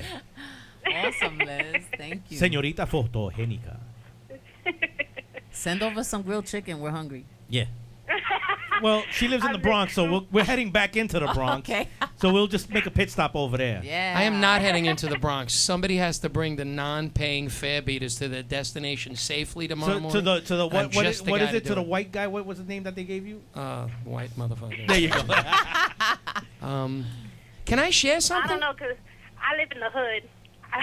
Awesome, Liz. Thank you. Señorita fotogénica. Send over some grilled chicken. We're hungry. Yeah. Well, she lives in the Bronx, so we're heading back into the Bronx. Okay. So we'll just make a pit stop over there. Yeah. I am not heading into the Bronx. Somebody has to bring the non-paying fare beaters to their destination safely tomorrow To morning. the I'm what just the what guy is it do to the white guy? What was the name that they gave you? White motherfucker. There you go. Can I share I something? don't know, because I live in the hood.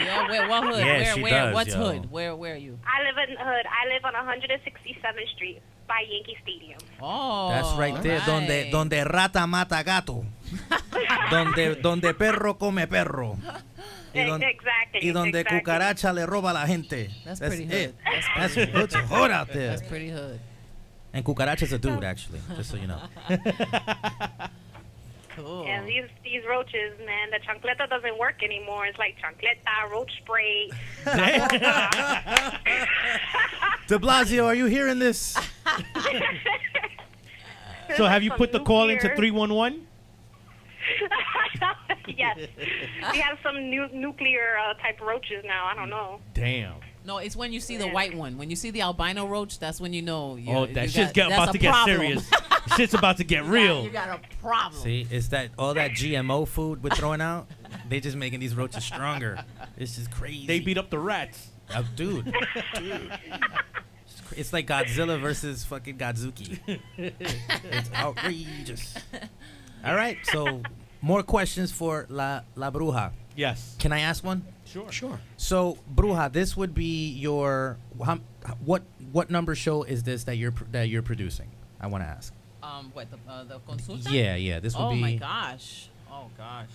Yeah, where, what hood? Yeah, she where? does, What's yo. hood? Where are you? I live in the hood. I live on 167th Street by Yankee Stadium. Oh, That's right there, donde rata mata gato. donde perro come perro. Exactly. Y donde exactly. cucaracha le roba a la gente. That's pretty hood. it. That's it's hot out there. That's pretty hood. And cucaracha's a dude, actually, just so you know. Cool. And these roaches, man, the chancleta doesn't work anymore. It's like chancleta, roach spray. De Blasio, are you hearing this? So have you Some put the call into nuclear- 311? Yes. We have some nuclear type roaches now. I don't know. Damn. No, it's when you see the white one. When you see the albino roach, that's when you know. Oh, that shit's about to get serious. Shit's about to get real. You got a problem. See, it's that all that GMO food we're throwing out. They just making these roaches stronger. It's just crazy. They beat up the rats. Dude. It's like Godzilla versus fucking Godzuki. It's outrageous. All right, so more questions for La Bruja. Yes. Can I ask one? Sure. So, Bruja, this would be your what number show is this that you're producing? I want to ask. What the consulta? Yeah. This would be. Oh my gosh. Oh gosh.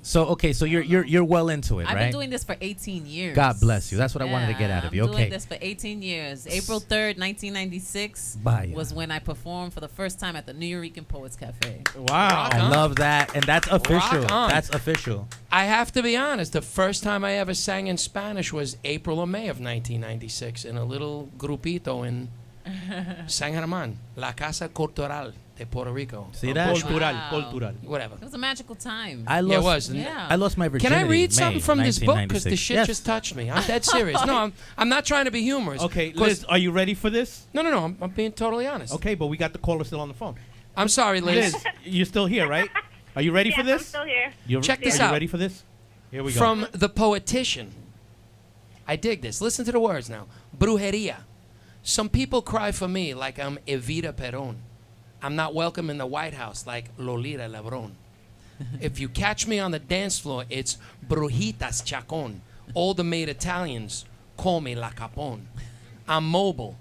So okay, so you're well into it, I've right? been doing this for 18 years. God bless you. That's what I wanted to get out of you. I'm Okay. doing this for 18 years. April 3rd, 1996 Vaya. was when I performed for the first time at the Nuyorican Poets Cafe. Wow. I love that, and that's official. Rock on. That's official. I have to be honest. The first time I ever sang in Spanish was April or May of 1996 in a little grupito in San Germán, La Casa Cultural de Puerto Rico. See that? Cultural. Whatever. It was a magical time. I lost. Yeah, it was. Yeah. I lost my Can virginity. I read May something from this book? Because the 1996. shit Yes. just touched me. I'm dead serious. No, I'm not trying to be humorous. Okay, 'Cause- Liz, are you ready for this? No. I'm being totally honest. Okay, but we got the caller still on the phone. I'm sorry, Liz. Liz, you're still here, right? Are you ready Yes, for I'm this? still here. Check this Are out. you ready for this? Here we go. From The Poetician. I dig this. Listen to the words now. Brujeria. Some people cry for me like I'm Evita Perón. I'm not welcome in the White House like Lolita Lebron. If you catch me on the dance floor, it's Brujitas Chacon. All the maid Italians call me La Capone. I'm mobile.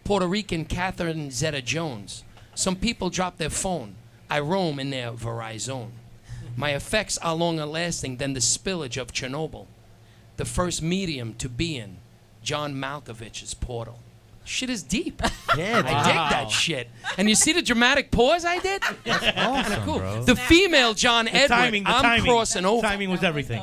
Puerto Rican Catherine Zeta-Jones. Some people drop their phone. I roam in their Verizon. My effects are longer lasting than the spillage of Chernobyl. The first medium to be in John Malkovich's portal. Shit is deep. Yeah, I dig that shit. And you see the dramatic pause I did? awesome, Cool. bro. The female John The Edward, timing, the I'm timing. crossing over. Timing was everything.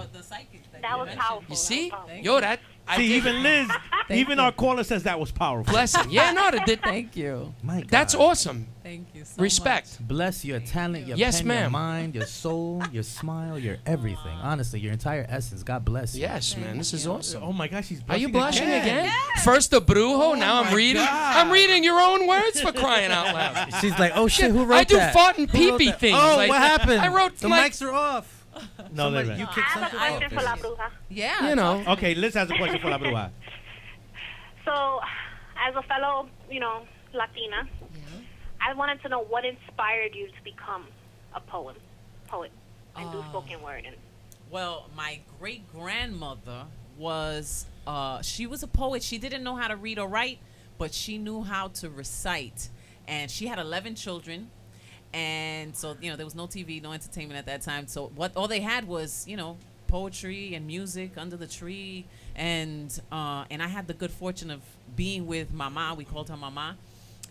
That was powerful. You see? That was powerful. Yo, that. I See, dig even it. Liz, Thank even you. our caller says that was powerful. Blessing. Yeah, no, that did. Thank you. My God. That's awesome. Thank you so Respect. Bless your talent, your Yes, pen, your ma'am. mind, your soul, your smile, your everything. Honestly, your entire essence. God bless you. Yes, man. This is awesome. Oh my gosh, she's Are you blushing blushing again? First the Brujo, now I'm my reading. God. I'm reading your own words for crying out loud. She's like, oh shit, who wrote I do that? fart and Who wrote pee-pee that? things. Oh, like, what happened? I wrote the like, mics are off. No, they're Somebody- right. you I kicked have a something question for La off. Bruja. Yeah. you know. Okay, Liz has a question for La Bruja. So, as a fellow, Latina, I wanted to know what inspired you to become a poet, and do spoken word. And Well, my great grandmother was she was a poet. She didn't know how to read or write, but she knew how to recite. And she had 11 children. And so, there was no TV, no entertainment at that time. So all they had was, poetry and music under the tree. And I had the good fortune of being with Mama. We called her Mama.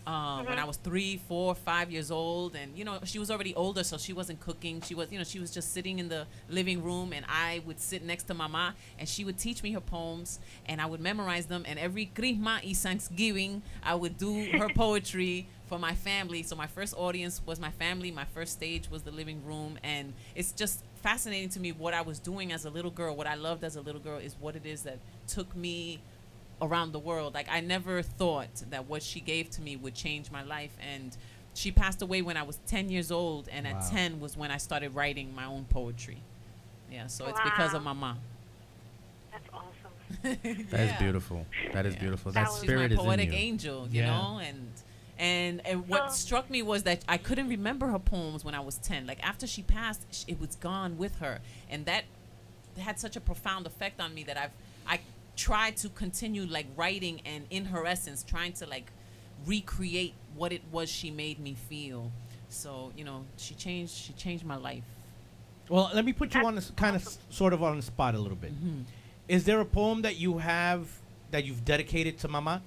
When I was 3, 4, 5 years old, and she was already older, so she wasn't cooking. She was, she was just sitting in the living room, and I would sit next to Mama, and she would teach me her poems, and I would memorize them. And every Christmas and Thanksgiving, I would do her poetry for my family. So my first audience was my family. My first stage was the living room, and it's just fascinating to me what I was doing as a little girl. What I loved as a little girl is what it is that took me around the world. Like, I never thought that what she gave to me would change my life. And she passed away when I was 10 years old, and at 10 was when I started writing my own poetry. Yeah, so it's because of Mama. that's awesome. That is beautiful. That is beautiful. That She's spirit She's is my in poetic you. angel, Yeah. and what struck me was that I couldn't remember her poems when I was 10. Like, after she passed, it was gone with her, and that had such a profound effect on me that I tried to continue like writing, and in her essence trying to like recreate what it was she made me feel. So she changed my life Well, let me put you on this kind of sort of on the spot a little bit. Is there a poem that you have that you've dedicated to Mama?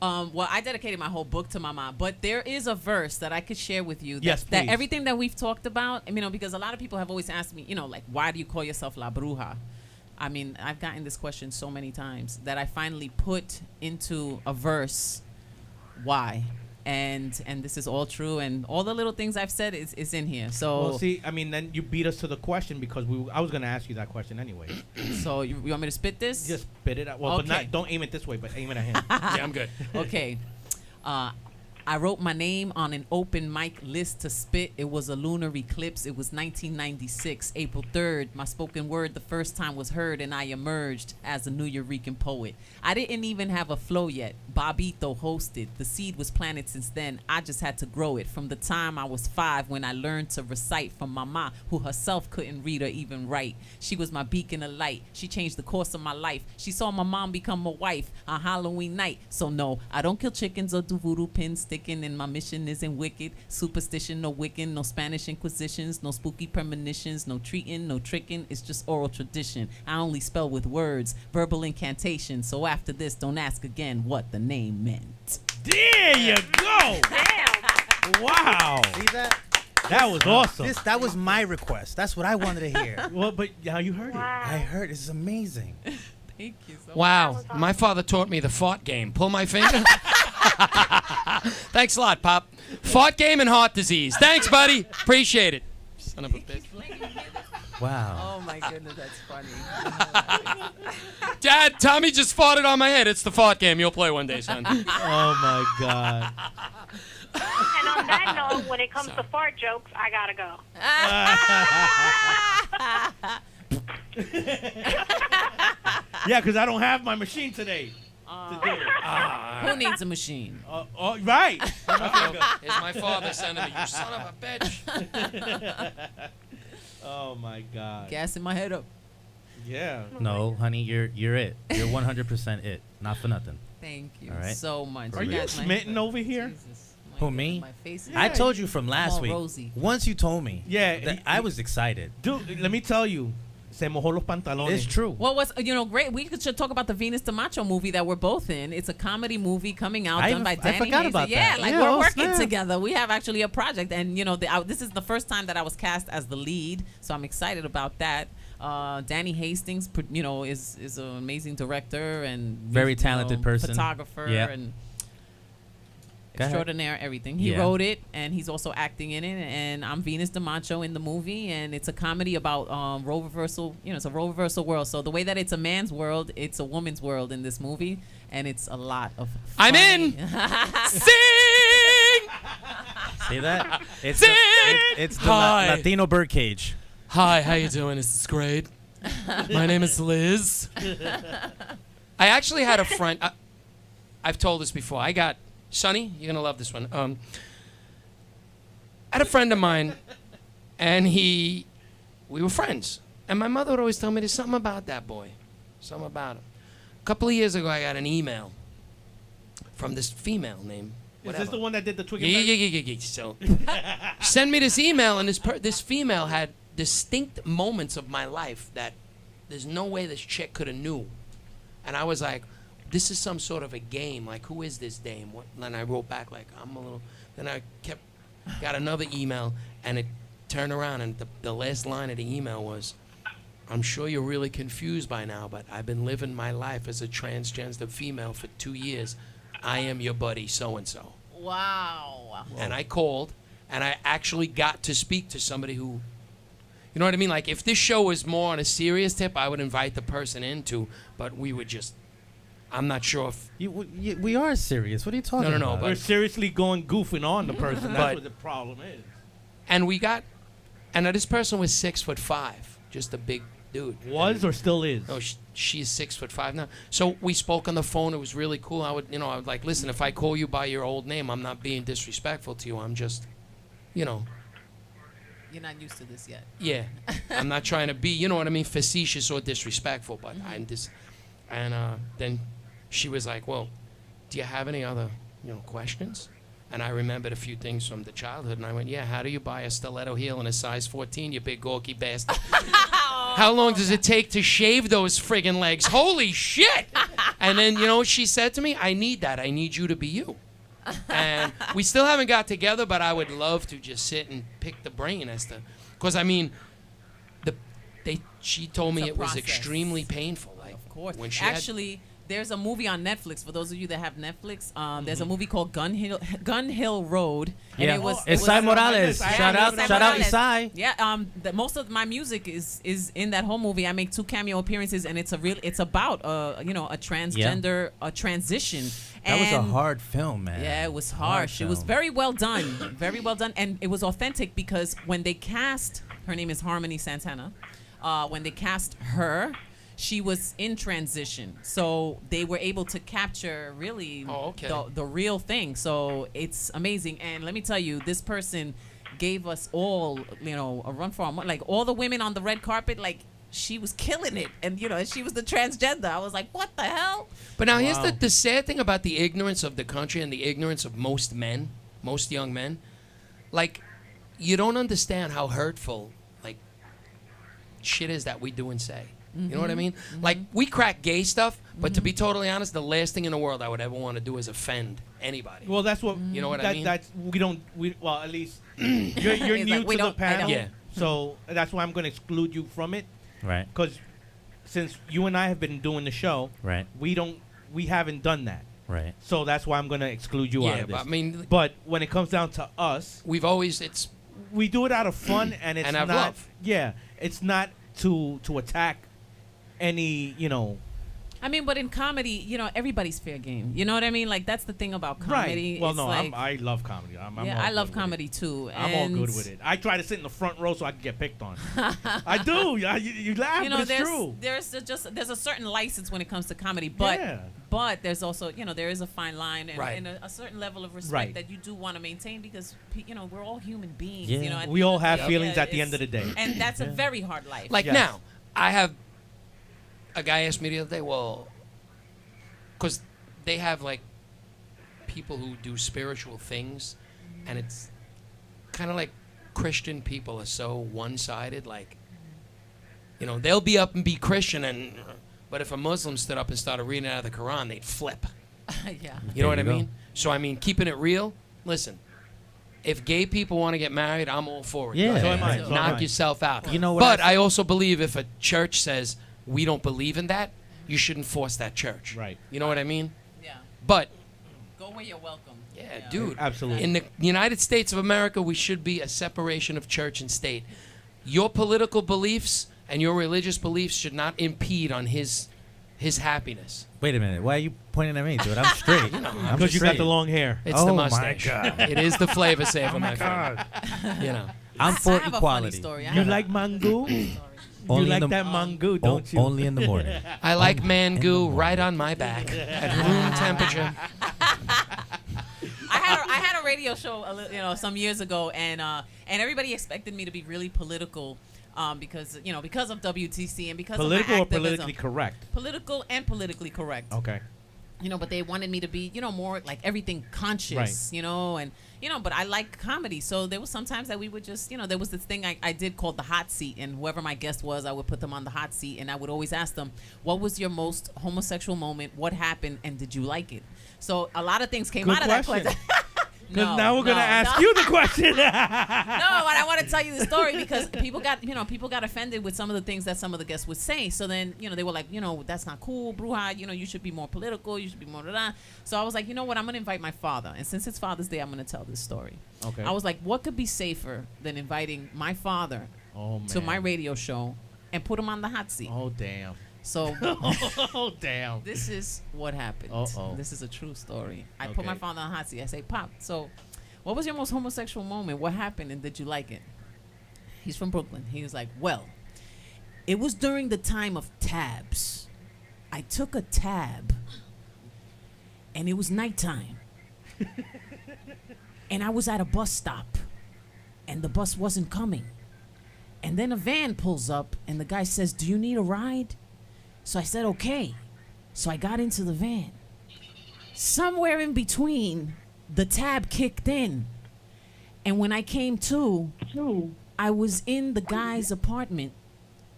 Well, I dedicated my whole book to my mom, but there is a verse that I could share with you. Yes, that please. everything that we've talked about, because a lot of people have always asked me, like, why do you call yourself La Bruja? I mean, I've gotten this question so many times that I finally put into a verse why. And this is all true, and all the little things I've said is in here. So, Well, see, I mean, then you beat us to the question because I was going to ask you that question anyway. so you want me to spit this? Just spit it out. Well, but Okay. don't aim it this way, but aim it at him. Yeah, I'm good. Okay. I wrote my name on an open mic list to spit. It was a lunar eclipse. It was 1996, April 3rd. My spoken word the first time was heard, and I emerged as a New Eurekan poet. I didn't even have a flow yet. Bobito hosted. The seed was planted since then. I just had to grow it. From the time I was 5 when I learned to recite from Mama, who herself couldn't read or even write. She was my beacon of light. She changed the course of my life. She saw my mom become a wife on Halloween night. So no, I don't kill chickens or do voodoo pins sticking, and my mission isn't wicked. Superstition, no Wiccan, no Spanish Inquisitions, no spooky premonitions, no treating, no tricking. It's just oral tradition. I only spell with words, verbal incantation. So after this, don't ask again what the name meant. There you go. Damn. Wow. See that? That was awesome. That was my request. That's what I wanted to hear. Well, but how you heard it? I heard this is amazing. Thank you so much. Wow. My father taught me the fart game. Pull my finger. Thanks a lot, Pop. Fart game and heart disease. Thanks, buddy. Appreciate it. Son of a bitch. Wow. Oh my goodness, that's funny. Dad, Tommy just farted on my head. It's the fart game. You'll play one day, son. Oh my God. And on that note, when it comes to fart jokes, I gotta go. Yeah, because I don't have my machine today. To do it. Who needs a machine? Right. It's my father sending me. You son of a bitch. Oh my God. Gassing my head up. Yeah. No, honey, you're it. You're 100% it. Not for nothing. Thank you All right. so much. Are you guys, my- smitten over here? Jesus, my Who, goodness, me? My face is I told you from last all week. rosy. Once you told me. Yeah, that I was excited. Dude, let me tell you. Se mojó los pantalones. It's true. Well, what's great? We should talk about the Venus de Macho movie that we're both in. It's a comedy movie coming out done by I Danny forgot Hayes. about Yeah, that. like Yeah, we're oh, working snap. together. We have actually a project, and this is the first time that I was cast as the lead, so I'm excited about that. Danny Hastings, is an amazing director and Very talented person. photographer, Yeah. and Go ahead. extraordinaire everything. He Yeah. wrote it, and he's also acting in it. And I'm Venus de Macho in the movie, and it's a comedy about role reversal. It's a role reversal world. So the way that it's a man's world, it's a woman's world in this movie, and it's a lot of fun. I'm in. Sing. See that? It's Sing! it's the Hi. Latino birdcage. Hi, how you doing? This is great. My name is Liz. I actually had a friend. I've told this before. I got Sonny. You're gonna love this one. I had a friend of mine, and we were friends. And my mother would always tell me there's something about that boy, something about him. A couple of years ago, I got an email from this female named. Is this the one that did the twig? Yeah. So, send me this email, and this female had distinct moments of my life that there's no way this chick could have knew. And I was like, this is some sort of a game. Like, who is this dame? Then I wrote back like, I'm a little. Then I got another email, and it turned around, and the last line of the email was, I'm sure you're really confused by now, but I've been living my life as a transgender female for 2 years. I am your buddy so-and-so. Wow. And I called, and I actually got to speak to somebody who, you know what I mean? Like, if this show was more on a serious tip, I would invite the person into, but we would just, I'm not sure if. We are serious. What are you talking about? No, but We're seriously goofing on the person. That's what the problem is. And and this person was 6'5", just a big dude. Was or still is? No, she's 6'5" now. So we spoke on the phone. It was really cool. I would like, listen, if I call you by your old name, I'm not being disrespectful to you. I'm just, You're not used to this yet. Yeah, I'm not trying to be, you know what I mean, facetious or disrespectful, but I'm just, and then she was like, well, do you have any other, questions? And I remembered a few things from the childhood, and I went, yeah, how do you buy a stiletto heel in a size 14, you big gawky bastard? How long does it take to shave those friggin' legs? Holy shit! And then, you know what she said to me? I need that. I need you to be you. And we still haven't got together, but I would love to just sit and pick the brain as to, because I mean, she told me It's a it was process. extremely painful. Like, Of course. when she Actually, there's a movie on Netflix. For those of you that have Netflix, there's a movie called Gun Hill Road. And Yeah. it was Isai Morales. Yeah, Shout out Morales. Isai. Yeah, most of my music is in that whole movie. I make 2 cameo appearances, and it's about a transgender a transition. That was a And- hard film, man. Yeah, it was Hard harsh. It was film. very well done. Very well done. And it was authentic because when they cast, her name is Harmony Santana, when they cast her, she was in transition. So they were able to capture really the real thing. So it's amazing. And let me tell you, this person gave us all, a run for our money. Like all the women on the red carpet, like she was killing it. And, and she was the transgender. I was like, what the hell? But now here's the sad thing about the ignorance of the country and the ignorance of most men, most young men. Like, you don't understand how hurtful, like, shit is that we do and say. You know what I mean? Like, we crack gay stuff, but to be totally honest, the last thing in the world I would ever want to do is offend anybody. Well, that's what You know what I mean? That's well, at least you're He's new like, we to the don't- I panel, don't. Yeah. so that's why I'm going to exclude you from it. Right. Because since you and I have been doing the show, Right. we haven't done that. Right. So that's why I'm going to exclude you out Yeah, of this. but I mean, But when it comes down to us, we've always, it's, we do it out of fun, and it's And out not. of love. Yeah, it's not to attack any. I mean, but in comedy, everybody's fair game. You know what I mean? Like, that's the thing about comedy. Right. Well, It's no, like, I love comedy. I'm all I love good with comedy it. too. I'm all good And, with it. I try to sit in the front row so I can get picked on. I do. You laugh, but it's true. there's a certain license when it comes to comedy, but Yeah. but there's also there is a fine line and, Right. and a certain level of respect Right. that you do want to maintain because we're all human beings. Yeah. At We the all end of the have day. feelings Yeah, at the end of the day. and that's a very hard life. like Yes. now, I have, a guy asked me the other day, well, because they have like people who do spiritual things, and it's kind of like Christian people are so one-sided. Like, they'll be up and be Christian, but if a Muslim stood up and started reading out of the Quran, they'd flip. yeah. You know what I There you mean? So I mean, keeping it real. Listen, if gay people want to get married, I'm all for it. Yeah. Go So ahead. am I, so am Knock I. yourself out. You know what But I I also believe if a church says we don't believe in that, you shouldn't force that church. Right. You know what I mean? Yeah. But Go where you're welcome. yeah, dude. Absolutely. In the United States of America, we should be a separation of church and state. Your political beliefs and your religious beliefs should not impede on his happiness. Wait a minute. Why are you pointing at me, dude? I'm straight. I'm Because you got straight. the long hair. It's Oh the my mustache. God. It is the flavor saver, my friend. I'm I for have a funny equality. story. I You have a- like mango? Only you in like the- that mango, don't you? Only in the morning. I like Only man in the goo morning. right on my back at room temperature. I had a radio show, some years ago, and everybody expected me to be really political, because of WTC and because Political of or my activism. politically correct? Political and politically correct. Okay. But they wanted me to be, more like everything conscious, but I like comedy. So there was sometimes that we would just, there was this thing I did called the hot seat, and whoever my guest was, I would put them on the hot seat, and I would always ask them, what was your most homosexual moment? What happened? And did you like it? So a lot of things came Good out of that question. question. Because now we're going to ask you the question. No, but I want to tell you the story because people got offended with some of the things that some of the guests would say. So then, they were like, that's not cool, Bruja. You should be more political. You should be more da. So I was like, you know what? I'm going to invite my father. And since it's Father's Day, I'm going to tell this story. Okay. I was like, what could be safer than inviting my father to my radio show and put him on the hot seat? Oh, damn. So Oh, damn. this is what happened. Uh-oh. This is a true story. I put my Okay. father on the hot seat. I say, Pop, so what was your most homosexual moment? What happened and did you like it? He's from Brooklyn. He was like, well, it was during the time of tabs. I took a tab and it was nighttime. And I was at a bus stop and the bus wasn't coming. And then a van pulls up and the guy says, do you need a ride? So I said, okay. So I got into the van. Somewhere in between, the tab kicked in. And when I came to, I was in the guy's apartment,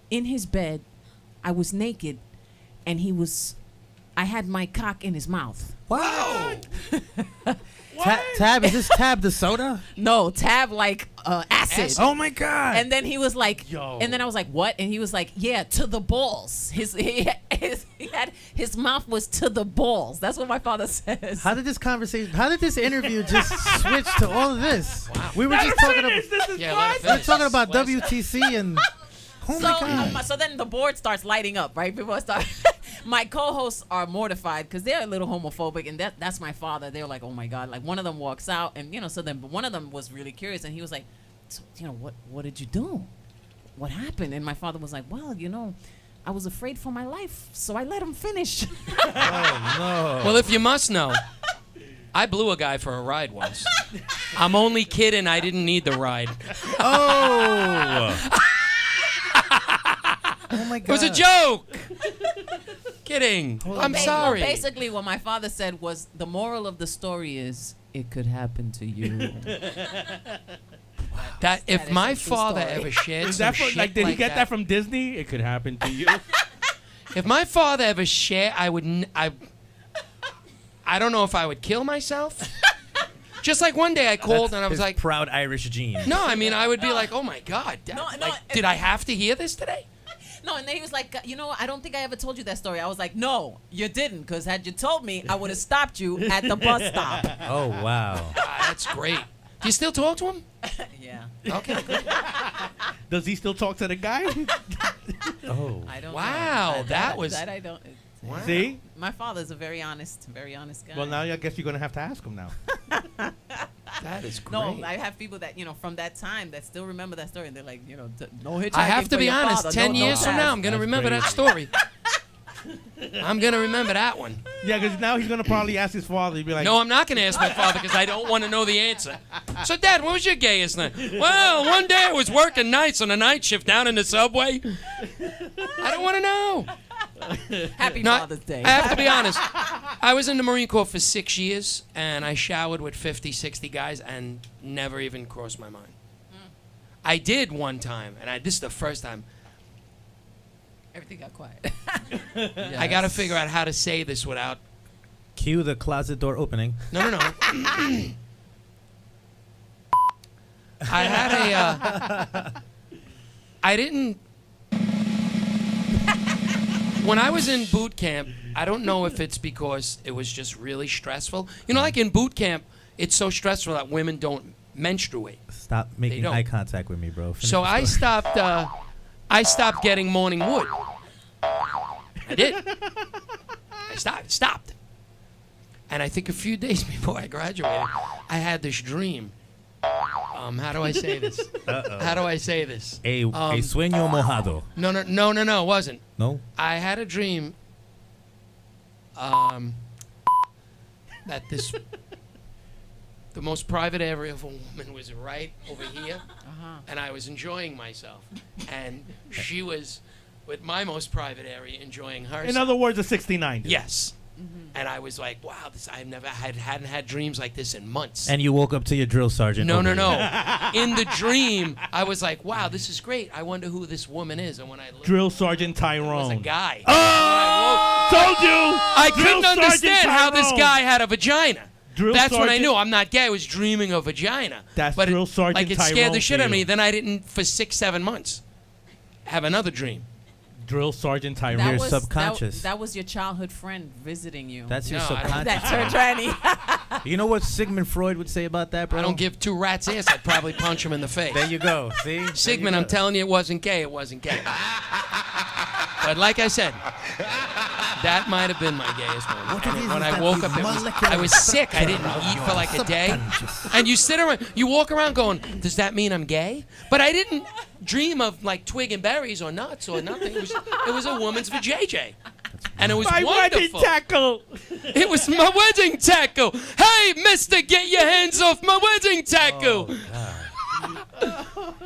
in his bed. I was naked, and I had my cock in his mouth. Wow. Tab, is this Tab the soda? No, Tab like acid. Oh my God. And then he was like, Yo. and then I was like, what? And he was like, yeah, to the balls. He had his mouth was to the balls. That's what my father says. How did this interview just switch to all of this? Wow. We were just talking about, we're talking about WTC and, oh my God. So then the board starts lighting up, right? People start. My co-hosts are mortified because they're a little homophobic, and that's my father. They're like, oh my God. Like one of them walks out, and so then one of them was really curious, and he was like, so, what did you do? What happened? And my father was like, well, I was afraid for my life, so I let him finish. Oh no. Well, if you must know, I blew a guy for a ride once. I'm only kidding. I didn't need the ride. Oh. Oh my God. It was a joke. Kidding. I'm sorry. Basically, what my father said was the moral of the story is it could happen to you. That if is my a true father story. ever shared Is some that shit like, did he like get that from Disney? It could happen to you. If my father ever shared, I don't know if I would kill myself. Just like one day I called and I was His like, proud Irish gene. no, I mean I would be like, oh my God, Dad, did I have to hear this today? No, and then he was like, I don't think I ever told you that story. I was like, no, you didn't, because had you told me, I would have stopped you at the bus stop. Oh wow. That's great. Do you still talk to him? Yeah. Okay. Good. Does he still talk to the guy? Oh. I don't Wow, know. that was- That I don't. Wow. See? My father's a very honest guy. Well, now I guess you're going to have to ask him now. That is great. No, I have people that, from that time that still remember that story, and they're like, no hitchhiking I have to for be your honest. father. 10 No years from gas. now, I'm gonna That's remember great. that story. I'm gonna remember that one. Yeah, because now he's going to probably ask his father. He'd be like, No, I'm not gonna ask my father because I don't want to know the answer. So, Dad, what was your gayest night? Well, one day I was working nights on a night shift down in the subway. I don't want to know. Happy No, Father's Day. I have to be honest. I was in the Marine Corps for 6 years, and I showered with 50, 60 guys, and never even crossed my mind. I did one time, and this is the first time. Everything got quiet. I got to figure out how to say this without. Cue the closet door opening. No. I had I didn't. When I was in boot camp, I don't know if it's because it was just really stressful. Like in boot camp, it's so stressful that women don't menstruate. Stop making don't. eye contact with me, bro. Finish So the I story. stopped getting morning wood. I did. I stopped. And I think a few days before I graduated, I had this dream. How do I say this? How do I say this? A sueño mojado. No, it wasn't. No? I had a dream that the most private area of a woman was right over here, and I was enjoying myself, and she was with my most private area enjoying herself. in other words, a 69. Dude. Yes. And I was like, wow, hadn't had dreams like this in months. And you woke up to your drill sergeant. No. over you. In the dream, I was like, wow, this is great. I wonder who this woman is. And when I looked, Drill Sergeant Tyrone. it was a guy. Oh! Told you! I Drill couldn't Sergeant understand how this Tyrone. guy had a vagina. Drill That's when I Sergeant- knew I'm not gay. I was dreaming of vagina. That's but Drill Sergeant Like it scared Tyrone the shit for out of me. you. Then I didn't, for 6-7 months, have another dream. Drill Sergeant Tyrone. Your subconscious. That was your childhood friend visiting you. That's your No, I don't- subconscious. That's her tranny. You know what Sigmund Freud would say about that, bro? I don't give two rats' ass. I'd probably punch him in the face. There you go. See? There Sigmund, you I'm go. telling you, it wasn't gay. It wasn't gay. But like I said, that might have been my gayest moment. What it is When is I that woke the up, molecular I was sick. I didn't structure eat of for like a day. subconscious. And you sit around, you walk around going, does that mean I'm gay? But I didn't dream of like twig and berries or nuts or nothing. It was a woman's vajayjay. And it was My wedding wonderful. tackle. It was my wedding tackle. Hey, mister, get your hands off my wedding tackle.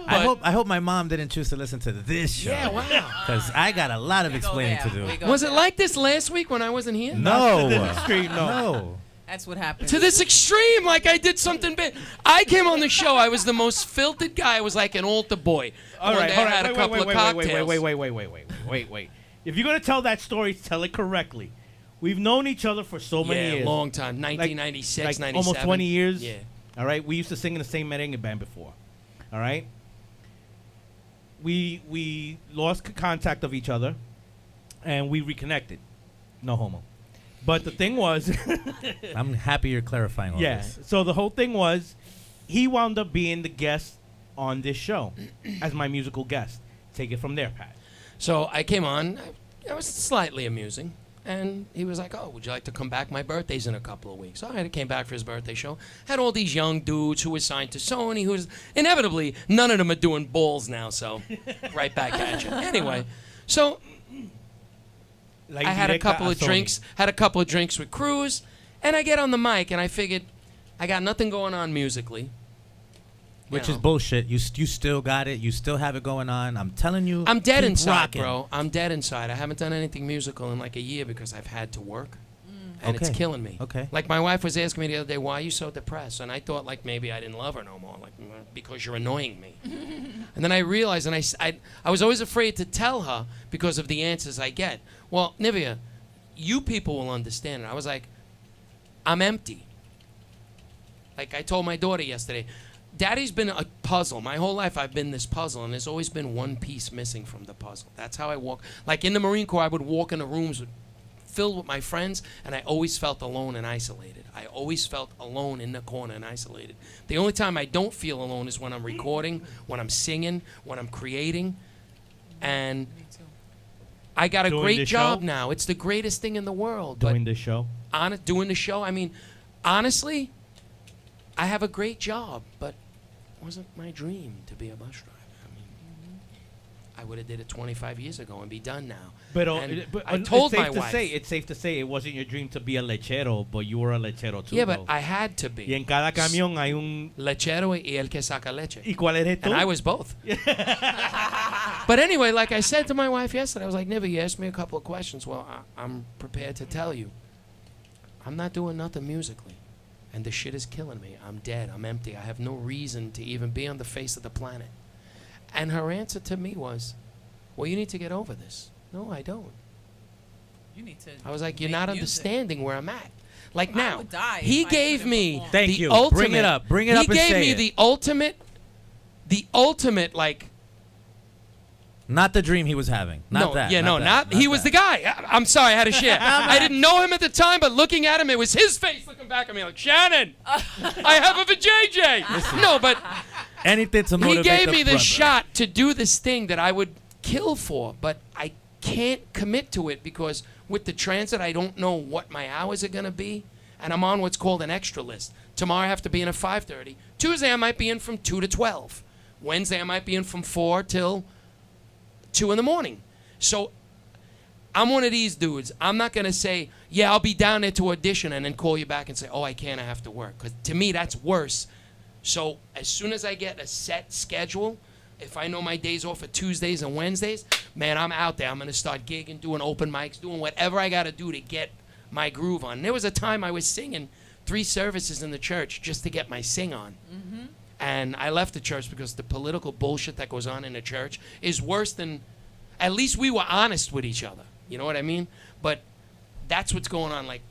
I hope my mom didn't choose to listen to this show. Yeah, wow. Because I got a lot of explaining to do. Was it like this last week when I wasn't here? No. Not to the extreme, no. That's what happened. To this extreme, like I did something big. I came on the show. I was the most filtered guy. I was like an altar boy. All One right, day hold I had on. a couple of cocktails. Wait. If you're gonna tell that story, tell it correctly. We've known each other for so many years. Long time. 1996, like 97. almost 20 years. Yeah. All right. We used to sing in the same merengue band before. All right. We lost contact of each other, and we reconnected. No homo. But the thing was, I'm happy you're clarifying all this. So the whole thing was, he wound up being the guest on this show as my musical guest. Take it from there, Pat. So I came on. I was slightly amusing. And he was like, oh, would you like to come back? My birthday's in a couple of weeks. All right, I came back for his birthday show. Had all these young dudes who were signed to Sony, who's inevitably, none of them are doing balls now, so right back at you. Anyway, so I had a couple of drinks with Cruz, and I get on the mic, and I figured I got nothing going on musically. Which is bullshit. You still got it. You still have it going on. I'm telling you. I'm dead keep inside, rocking. bro. I'm dead inside. I haven't done anything musical in like a year because I've had to work. And it's Okay. killing me. Okay. Like my wife was asking me the other day, why are you so depressed? And I thought like maybe I didn't love her no more. Like, because you're annoying me. And then I realized, and I was always afraid to tell her because of the answers I get. Well, Nivea, you people will understand it. I was like, I'm empty. Like I told my daughter yesterday, Daddy's been a puzzle. My whole life I've been this puzzle, and there's always been one piece missing from the puzzle. That's how I walk. Like in the Marine Corps, I would walk into rooms filled with my friends, and I always felt alone and isolated. I always felt alone in the corner and isolated. The only time I don't feel alone is when I'm recording, when I'm singing, when I'm creating. And I got a Doing great this job show? now. It's the greatest thing in the world. Doing this show. Doing the show, I mean, honestly, I have a great job, but it wasn't my dream to be a bus driver. I mean, I would have did it 25 years ago and be done now. But, And I told my wife. It's safe to say it wasn't your dream to be a lechero, but you were a lechero too. Yeah, but though. I had to be. Y en cada camión hay un... Lechero y el que saca leche. ¿Y cuál eres tú? And I was both. But anyway, like I said to my wife yesterday, I was like, Nibba, you asked me a couple of questions. Well, I'm prepared to tell you. I'm not doing nothing musically. And the shit is killing me. I'm dead. I'm empty. I have no reason to even be on the face of the planet. And her answer to me was, well, you need to get over this. No, I don't. You need to. I was like, you're make not music. understanding where I'm at. Like I now, would die if he I gave couldn't me perform. Thank the you. ultimate. Bring it up. Bring it up and He gave say me it. the ultimate, like, Not the dream he was having. Not no, that. yeah, no, that, he was the guy. I'm sorry, I had to share. I didn't know him at the time, but looking at him, it was his face looking back at me like, Shannon, I have a vajayjay. No, but anything to he motivate gave the me this brother. shot to do this thing that I would kill for, but I can't commit to it because with the transit, I don't know what my hours are going to be, and I'm on what's called an extra list. Tomorrow I have to be in at 5:30. Tuesday I might be in from 2 to 12. Wednesday I might be in from 4 till 2 in the morning. So I'm one of these dudes. I'm not going to say, yeah, I'll be down there to audition and then call you back and say, oh, I can't, I have to work. Because to me, that's worse. So as soon as I get a set schedule, if I know my days off are Tuesdays and Wednesdays, man, I'm out there. I'm going to start gigging, doing open mics, doing whatever I got to do to get my groove on. And there was a time I was singing 3 services in the church just to get my sing on. Mm-hmm. And I left the church because the political bullshit that goes on in the church is worse than, at least we were honest with each other. You know what I mean? But that's what's going on. Like,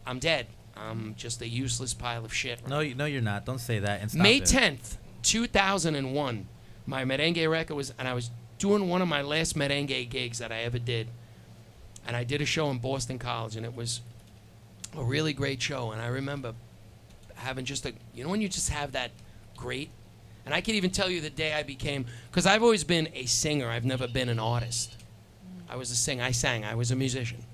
I'm dead. I'm just a useless pile of shit. No, no, you're not. Don't say that. And stop May it. 10th, 2001, my merengue record was, and I was doing one of my last merengue gigs that I ever did. And I did a show in Boston College, and it was a really great show. And I remember having just a, you know when you just have that great, and I can even tell you the day I became, because I've always been a singer. I've never been an artist. I was a singer. I sang. I was a musician.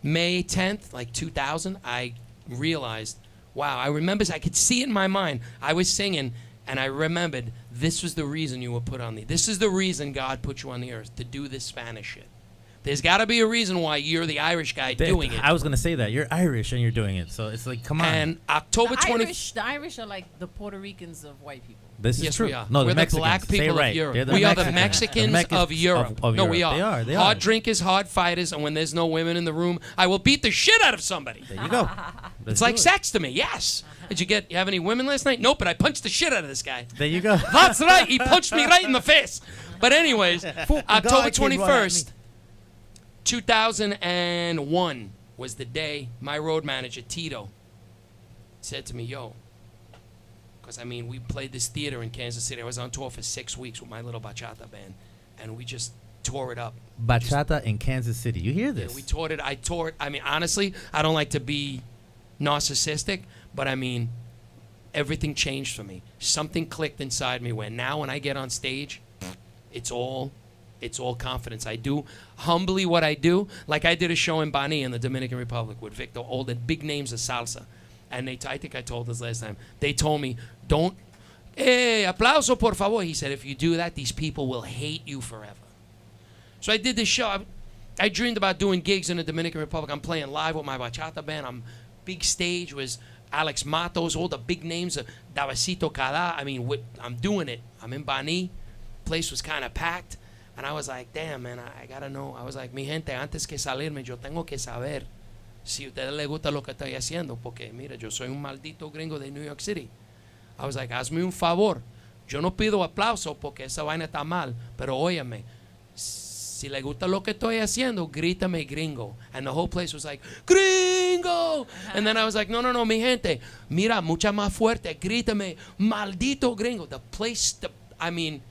May 10th, like 2000, I realized, wow, I remember, I could see it in my mind. I was singing, and I remembered, this was the reason you were put on the, this is the reason God put you on the earth, to do this Spanish shit. There's got to be a reason why you're the Irish guy doing it. I was gonna say that you're Irish and you're doing it, so it's like, come on. And October 20th. The Irish are like the Puerto Ricans of white people. This is Yes, true. we are. No, We're the the Mexicans. black Say people right. of Europe. They're the We are the Mexicans. Mexicans of Europe. of No, Europe. we are. They Hard are. drinkers, hard fighters, and when there's no women in the room, I will beat the shit out of somebody. There you go. It's like sex to me. Yes. Did you have any women last night? Nope, but I punched the shit out of this guy. There you go. That's right. He punched me right in the face. But anyways, October 21st, 2001 was the day my road manager, Tito, said to me, yo, because, I mean, we played this theater in Kansas City. I was on tour for 6 weeks with my little bachata band, and we just tore it up. Bachata in Kansas City. You hear Yeah, this? we toured it. I toured. I mean, honestly, I don't like to be narcissistic, but I mean, everything changed for me. Something clicked inside me where now when I get on stage, it's all confidence. I do humbly what I do. Like I did a show in Bani in the Dominican Republic with Victor, all the big names of salsa. And I think I told this last time. They told me, don't, aplauso por favor. He said, if you do that, these people will hate you forever. So I did this show. I dreamed about doing gigs in the Dominican Republic. I'm playing live with my bachata band. Big stage was Alex Matos, all the big names of Davacito Cada. I mean, I'm doing it. I'm in Bani. Place was kind of packed. And I was like, damn, man, I gotta know. I was like, mi gente, antes que salirme, yo tengo que saber si a ustedes les gusta lo que estoy haciendo. Porque, mira, yo soy un maldito gringo de New York City. I was like, hazme un favor. Yo no pido aplauso porque esa vaina está mal. Pero óyame, si le gusta lo que estoy haciendo, grítame gringo. And the whole place was like, gringo. And then I was like, no, mi gente. Mira, mucha más fuerte. Grítame, maldito gringo. The place, I mean,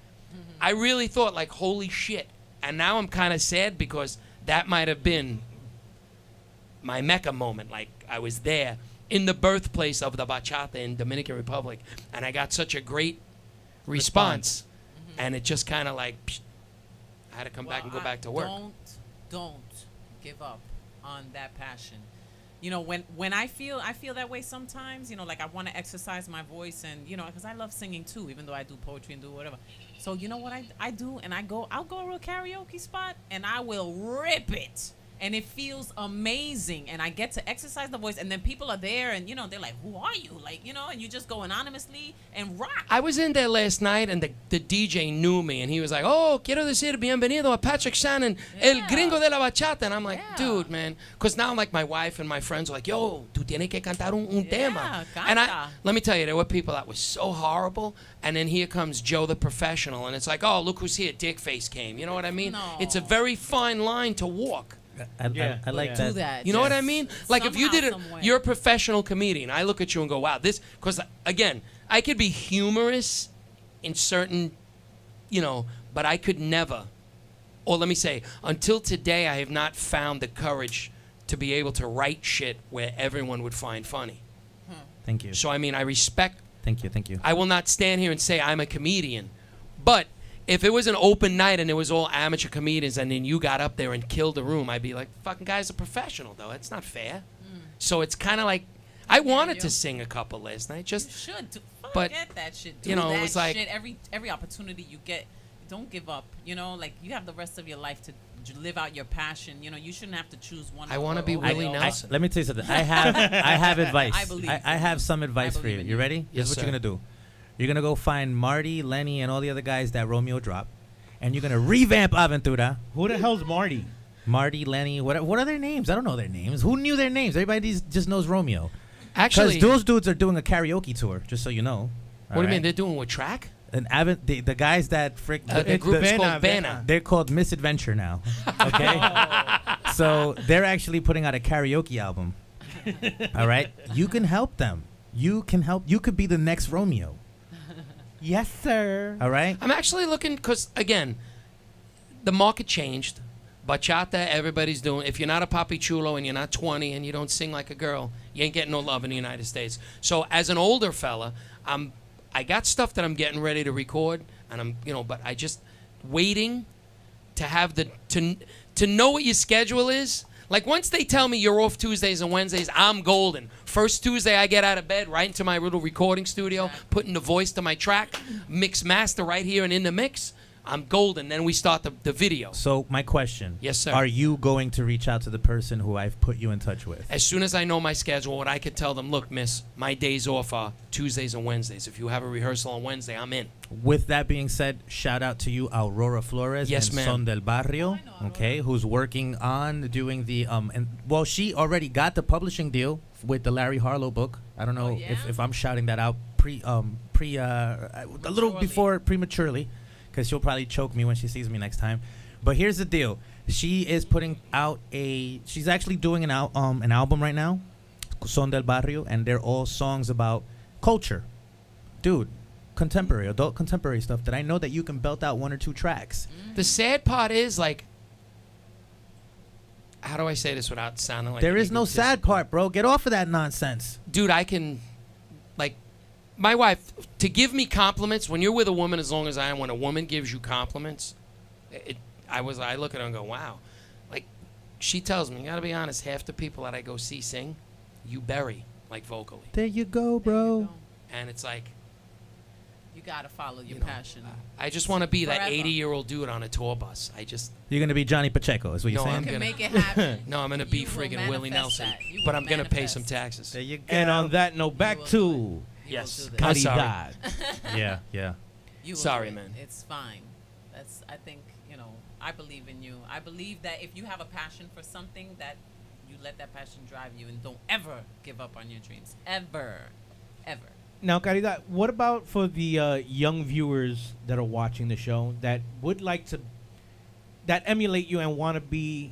I really thought like, holy shit. And now I'm kind of sad because that might have been my Mecca moment. Like I was there in the birthplace of the bachata in Dominican Republic. And I got such a great response. And it just kind of like, psh, I had to come back and go back to work. Don't give up on that passion. You know, when I feel that way sometimes, you know, like I want to exercise my voice and, you know, because I love singing too, even though I do poetry and do whatever. So you know what I do? And I'll go to a karaoke spot and I will rip it. And it feels amazing. And I get to exercise the voice. And then people are there and, you know, they're like, who are you? Like, you know, and you just go anonymously and rock. I was in there last night and the DJ knew me and he was like, oh, quiero decir bienvenido a Patrick Shannon, el gringo de la bachata. And I'm like, dude, man. Because now like my wife and my friends are like, yo, tú tienes que cantar un tema. And let me tell you, there were people that was so horrible. And then here comes Joe the professional. And it's like, oh, look who's here. Dickface came. You know what I mean? No. It's a very fine line to walk. I like Do that. that. You know what I mean? Like if you Somehow, did it, some way. you're a professional comedian. I look at you and go, wow, this, because again, I could be humorous in certain, you know, but I could never, or let me say, until today, I have not found the courage to be able to write shit where everyone would find funny. Thank you. So, I mean, I respect. Thank you. Thank you. I will not stand here and say I'm a comedian, but if it was an open night and it was all amateur comedians and then you got up there and killed the room, I'd be like, fucking guy's a professional, though. It's not fair. So it's kind of like, I wanted to sing a couple last night. You should. But, Forget that shit. you know, it that was like- shit. Every opportunity you get, don't give up. You know, like you have the rest of your life to live out your passion. You know, you shouldn't have to choose one. I wanna over be over Willie the other. Nelson. Let me tell you something. I have advice. I believe I have some advice for you. believe in You you. ready? Yes, Here's what sir. you're gonna do. You're gonna go find Marty, Lenny, and all the other guys that Romeo dropped, and you're gonna revamp Aventura. Who the hell's Marty? Marty, Lenny, what are their names? I don't know their names. Who knew their names? Everybody just knows Romeo. Actually, Because those dudes are doing a karaoke tour, just so you know. what do you mean? They're doing with track? And the guys that The group is called Vanna. They're called Misadventure now. Okay? So they're actually putting out a karaoke album. All right? You can help them. You could be the next Romeo. Yes, sir. All right? I'm actually looking, because, again, the market changed. Bachata, everybody's doing. If you're not a papi chulo and you're not 20 and you don't sing like a girl, you ain't getting no love in the United States. So as an older fella, I got stuff that I'm getting ready to record, and I'm, you know, but I just waiting to have to know what your schedule is. Like once they tell me you're off Tuesdays and Wednesdays, I'm golden. First Tuesday I get out of bed, right into my little recording studio, putting the voice to my track, mix master right here and in the mix. I'm golden. Then we start the video. So my question. Yes, sir. Are you going to reach out to the person who I've put you in touch with? As soon as I know my schedule, what I could tell them, look, miss, my days off are Tuesdays and Wednesdays. If you have a rehearsal on Wednesday, I'm in. With that being said, shout out to you, Aurora Flores, Yes, and ma'am. Son del Barrio, okay, who's working on doing the well, she already got the publishing deal with the Larry Harlow book. I don't know if I'm shouting that out a little before prematurely, because she'll probably choke me when she sees me next time. But here's the deal: she is putting out she's actually doing an album right now, Son del Barrio, and they're all songs about culture, dude. Contemporary, adult contemporary stuff that I know that you can belt out 1 or 2 tracks. The sad part is, like, how do I say this without sounding like There is no egotistic? sad part, bro. Get off of that nonsense. Dude, I can, like, my wife, to give me compliments, when you're with a woman as long as I am, when a woman gives you compliments, I look at her and go, wow. Like, she tells me, you gotta be honest, half the people that I go see sing, you bury, like, vocally. There you go, bro. And it's like, You gotta follow your passion. I just want to be that Forever. 80-year-old dude on a tour bus. You're gonna be Johnny Pacheco, is what you're No, saying? I'm You can gonna make it happen. No, I'm gonna be You will friggin' Willie manifest Nelson, that. You but will I'm gonna pay some manifest. taxes. There you go. And on that note, back will to Yes, do that. I'm sorry. Caridad. yeah. You will Sorry, do it. man. It's fine. I think, I believe in you. I believe that if you have a passion for something, that you let that passion drive you and don't ever give up on your dreams. Ever. Ever. Now, Caridad, what about for the young viewers that are watching the show that would like to, that emulate you and want to be,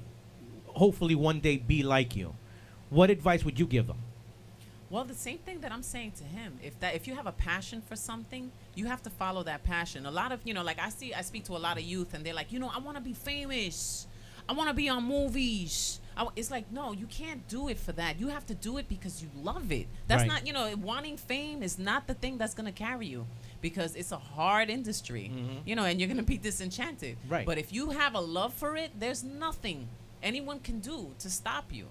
hopefully one day be like you? What advice would you give them? Well, the same thing that I'm saying to him. If you have a passion for something, you have to follow that passion. A lot of, like I speak to a lot of youth and they're like, I want to be famous. I want to be on movies. It's like, no, you can't do it for that. You have to do it because you love it. That's Right. not, wanting fame is not the thing that's going to carry you, because it's a hard industry, and you're going to be disenchanted. Right. But if you have a love for it, there's nothing anyone can do to stop you.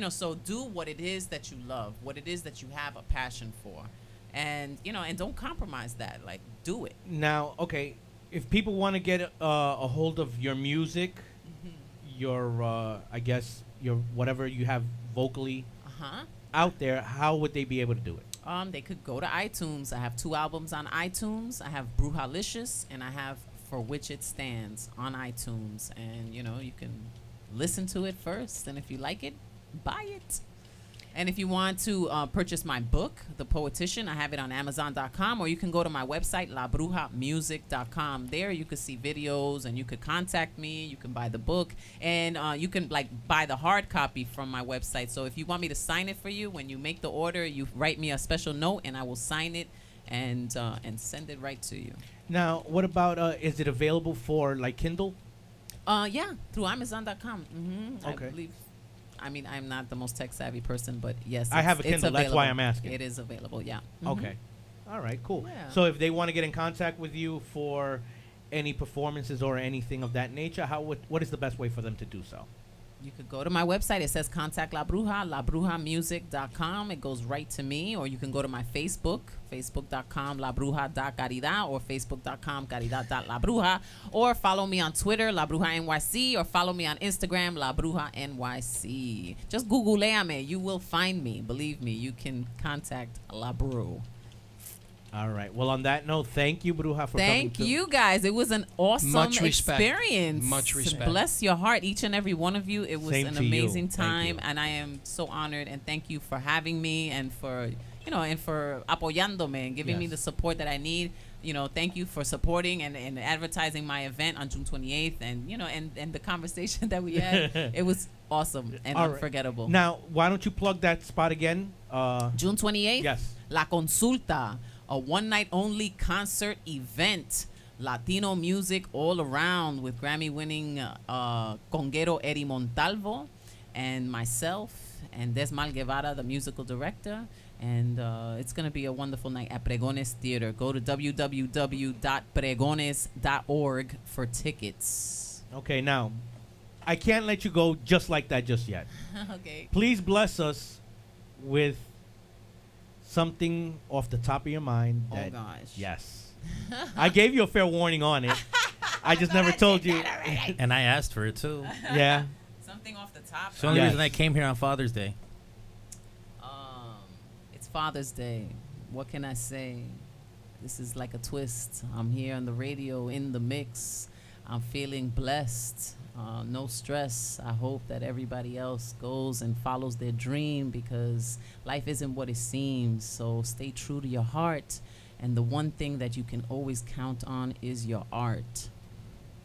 So do what it is that you love, what it is that you have a passion for. And, and don't compromise that. Like, do it. Now, okay, if people want to get a hold of your music, your, I guess, your whatever you have vocally out there, how would they be able to do it? They could go to iTunes. I have 2 albums on iTunes. I have Brujalicious and I have For Which It Stands on iTunes. And, you can listen to it first. And if you like it, buy it. And if you want to purchase my book, The Poetician, I have it on Amazon.com, or you can go to my website, labrujamusic.com. There you can see videos and you could contact me. You can buy the book, and you can buy the hard copy from my website. So if you want me to sign it for you, when you make the order, you write me a special note and I will sign it and send it right to you. Now, what about, is it available for Kindle? Yeah, through Amazon.com. Okay. I believe. I mean, I'm not the most tech savvy person, but yes, I have a it's Kindle, that's why available. I'm asking. It is available, yeah. Okay. All right, cool. Yeah. So if they want to get in contact with you for any performances or anything of that nature, what is the best way for them to do so? You could go to my website. It says contact La Bruja, labrujamusic.com. It goes right to me. Or you can go to my Facebook, facebook.com labruja.caridad, or facebook.com caridad.labruja. Or follow me on Twitter, La Bruja NYC, or follow me on Instagram, La Bruja NYC. Just Googleame. You will find me. Believe me, you can contact La Bru. All right. Well, on that note, thank you, Bruja, for coming. Thank you, guys. It was an awesome Much respect. experience. Much respect. Bless your heart, each and every one of you. It was Same an to you. amazing Thank time, you. and I am so honored. And thank you for having me, and for and for apoyándome and giving me Yes. the support that I need. Thank you for supporting and advertising my event on June 28th, and and the conversation that we had. It was awesome and All right. unforgettable. Now, why don't you plug that spot again? June 28th. Yes. La Consulta, a one-night-only concert event. Latino music all around with Grammy-winning conguero Eddie Montalvo and myself and Desmal Guevara, the musical director. And it's going to be a wonderful night at Pregones Theater. Go to www.pregones.org for tickets. Okay, now, I can't let you go just like that just yet. Okay. Please bless us with something off the top of your mind. Oh, That, gosh. Yes. I gave you a fair warning on it. I just never told you. And I asked for it too. Yeah. Something off the top. It's the only Yes. reason I came here on Father's Day. It's Father's Day. What can I say? This is like a twist. I'm here on the radio in the mix. I'm feeling blessed. No stress. I hope that everybody else goes and follows their dream because life isn't what it seems. So stay true to your heart. And the one thing that you can always count on is your art.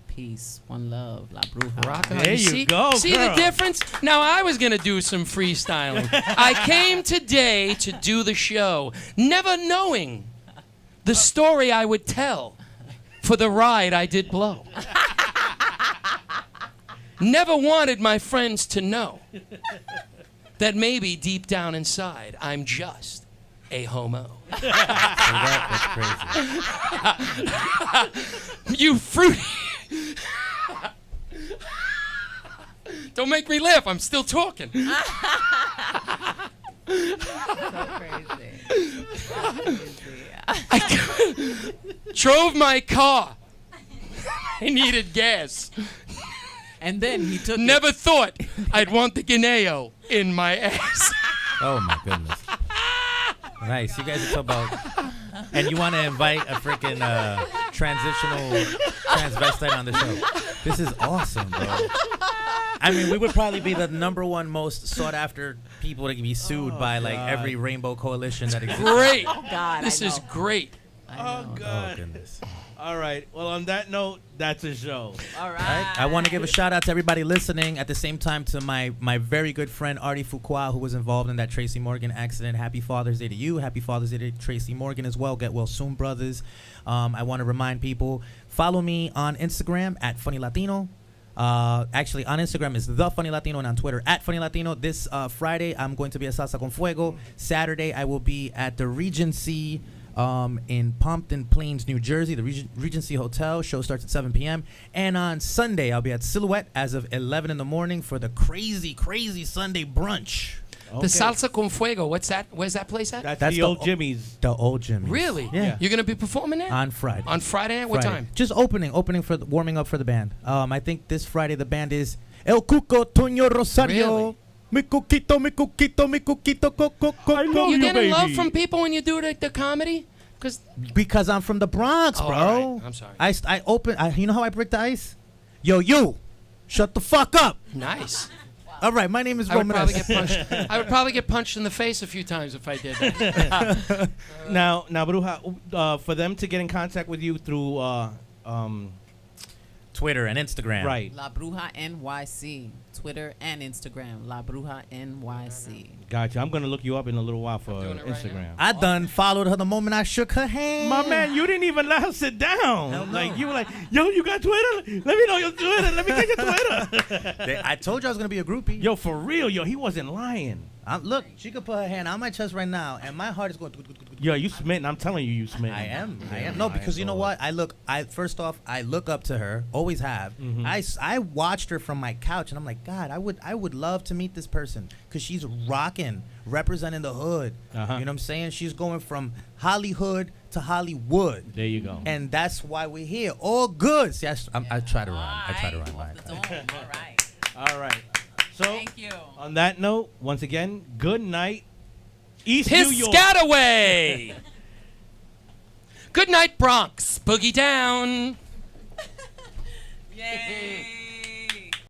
Peace. One love. La Bruja. Rock on. There you see, go, See girl. the difference? Now, I was going to do some freestyling. I came today to do the show, never knowing the story I would tell for the ride I did blow. Never wanted my friends to know that maybe deep down inside, I'm just a homo. That's crazy. You fruity. Don't make me laugh. I'm still talking. So crazy. I drove my car. I needed gas. And then he took Never thought I'd want the Guineo in my ass. Oh my goodness. Nice. You guys are talking about, and you want to invite a freaking transitional transvestite on the show. This is awesome, bro. I mean, we would probably be the #1 most sought after people to be sued by like every rainbow coalition that exists. Great. God, This is great. Oh, Oh God. goodness. All right. Well, on that note, that's a show. All right. Right? I want to give a shout out to everybody listening. At the same time, to my very good friend Artie Fuqua, who was involved in that Tracy Morgan accident. Happy Father's Day to you. Happy Father's Day to Tracy Morgan as well. Get well soon, brothers. I want to remind people, follow me on Instagram at Funny Latino. Actually, on Instagram is The Funny Latino, and on Twitter at Funny Latino. This Friday, I'm going to be at Salsa con Fuego. Saturday, I will be at the Regency in Pompton Plains, New Jersey, the Regency Hotel. Show starts at 7 p.m. And on Sunday, I'll be at Silhouette as of 11 in the morning for the crazy, crazy Sunday brunch. Okay. The Salsa con Fuego. What's that? Where's that place at? That's That's the the old o- Jimmy's. The old Jimmy's. Really? Yeah. You're going to be performing there? On Friday. On Friday at what Friday. time? Just opening for warming up for the band. I think this Friday the band is El Cuco Toño Rosario. Really? Mi cuquito, mi cuquito, mi cuquito, coco, I love You you, getting love baby. from people when you do the comedy? Because Because I'm from the Bronx, Oh, bro. all right. I'm sorry. I open. You know how I break the ice? Yo, you, shut the fuck up. nice. All right, my name is I would probably Romanes. get punched. I would probably get punched in the face a few times if I did that. Now, Bruja, for them to get in contact with you through, Twitter and Instagram. right. La Bruja NYC. Twitter and Instagram. La Bruja NYC. Gotcha. I'm going to look you up in a little while for doing it right Instagram. I done followed her the moment I shook her hand. My man, you didn't even let her sit down. Hell no. Like, you were like, yo, you got Twitter? Let me know your Twitter. Let me get your Twitter. I told you I was gonna be a groupie. Yo, for real, yo, he wasn't lying. Look, she could put her hand on my chest right now, and my heart is going. Yo, you smitten. I'm telling you, you smitten. I am. Yeah, No, my because you know Lord. what? First off, I look up to her. Always have. I watched her from my couch, and I'm like, God, I would love to meet this person because she's rocking, representing the hood. Uh-huh. You know what I'm saying? She's going from Hollywood to Hollywood. There you go. And that's why we're here. All good. See, I try to rhyme. I try to rhyme. Off the dome. All right. All right. So, Thank you. on that note, once again, good night, East New York. Piscataway. Good night, Bronx. Boogie down. Yay.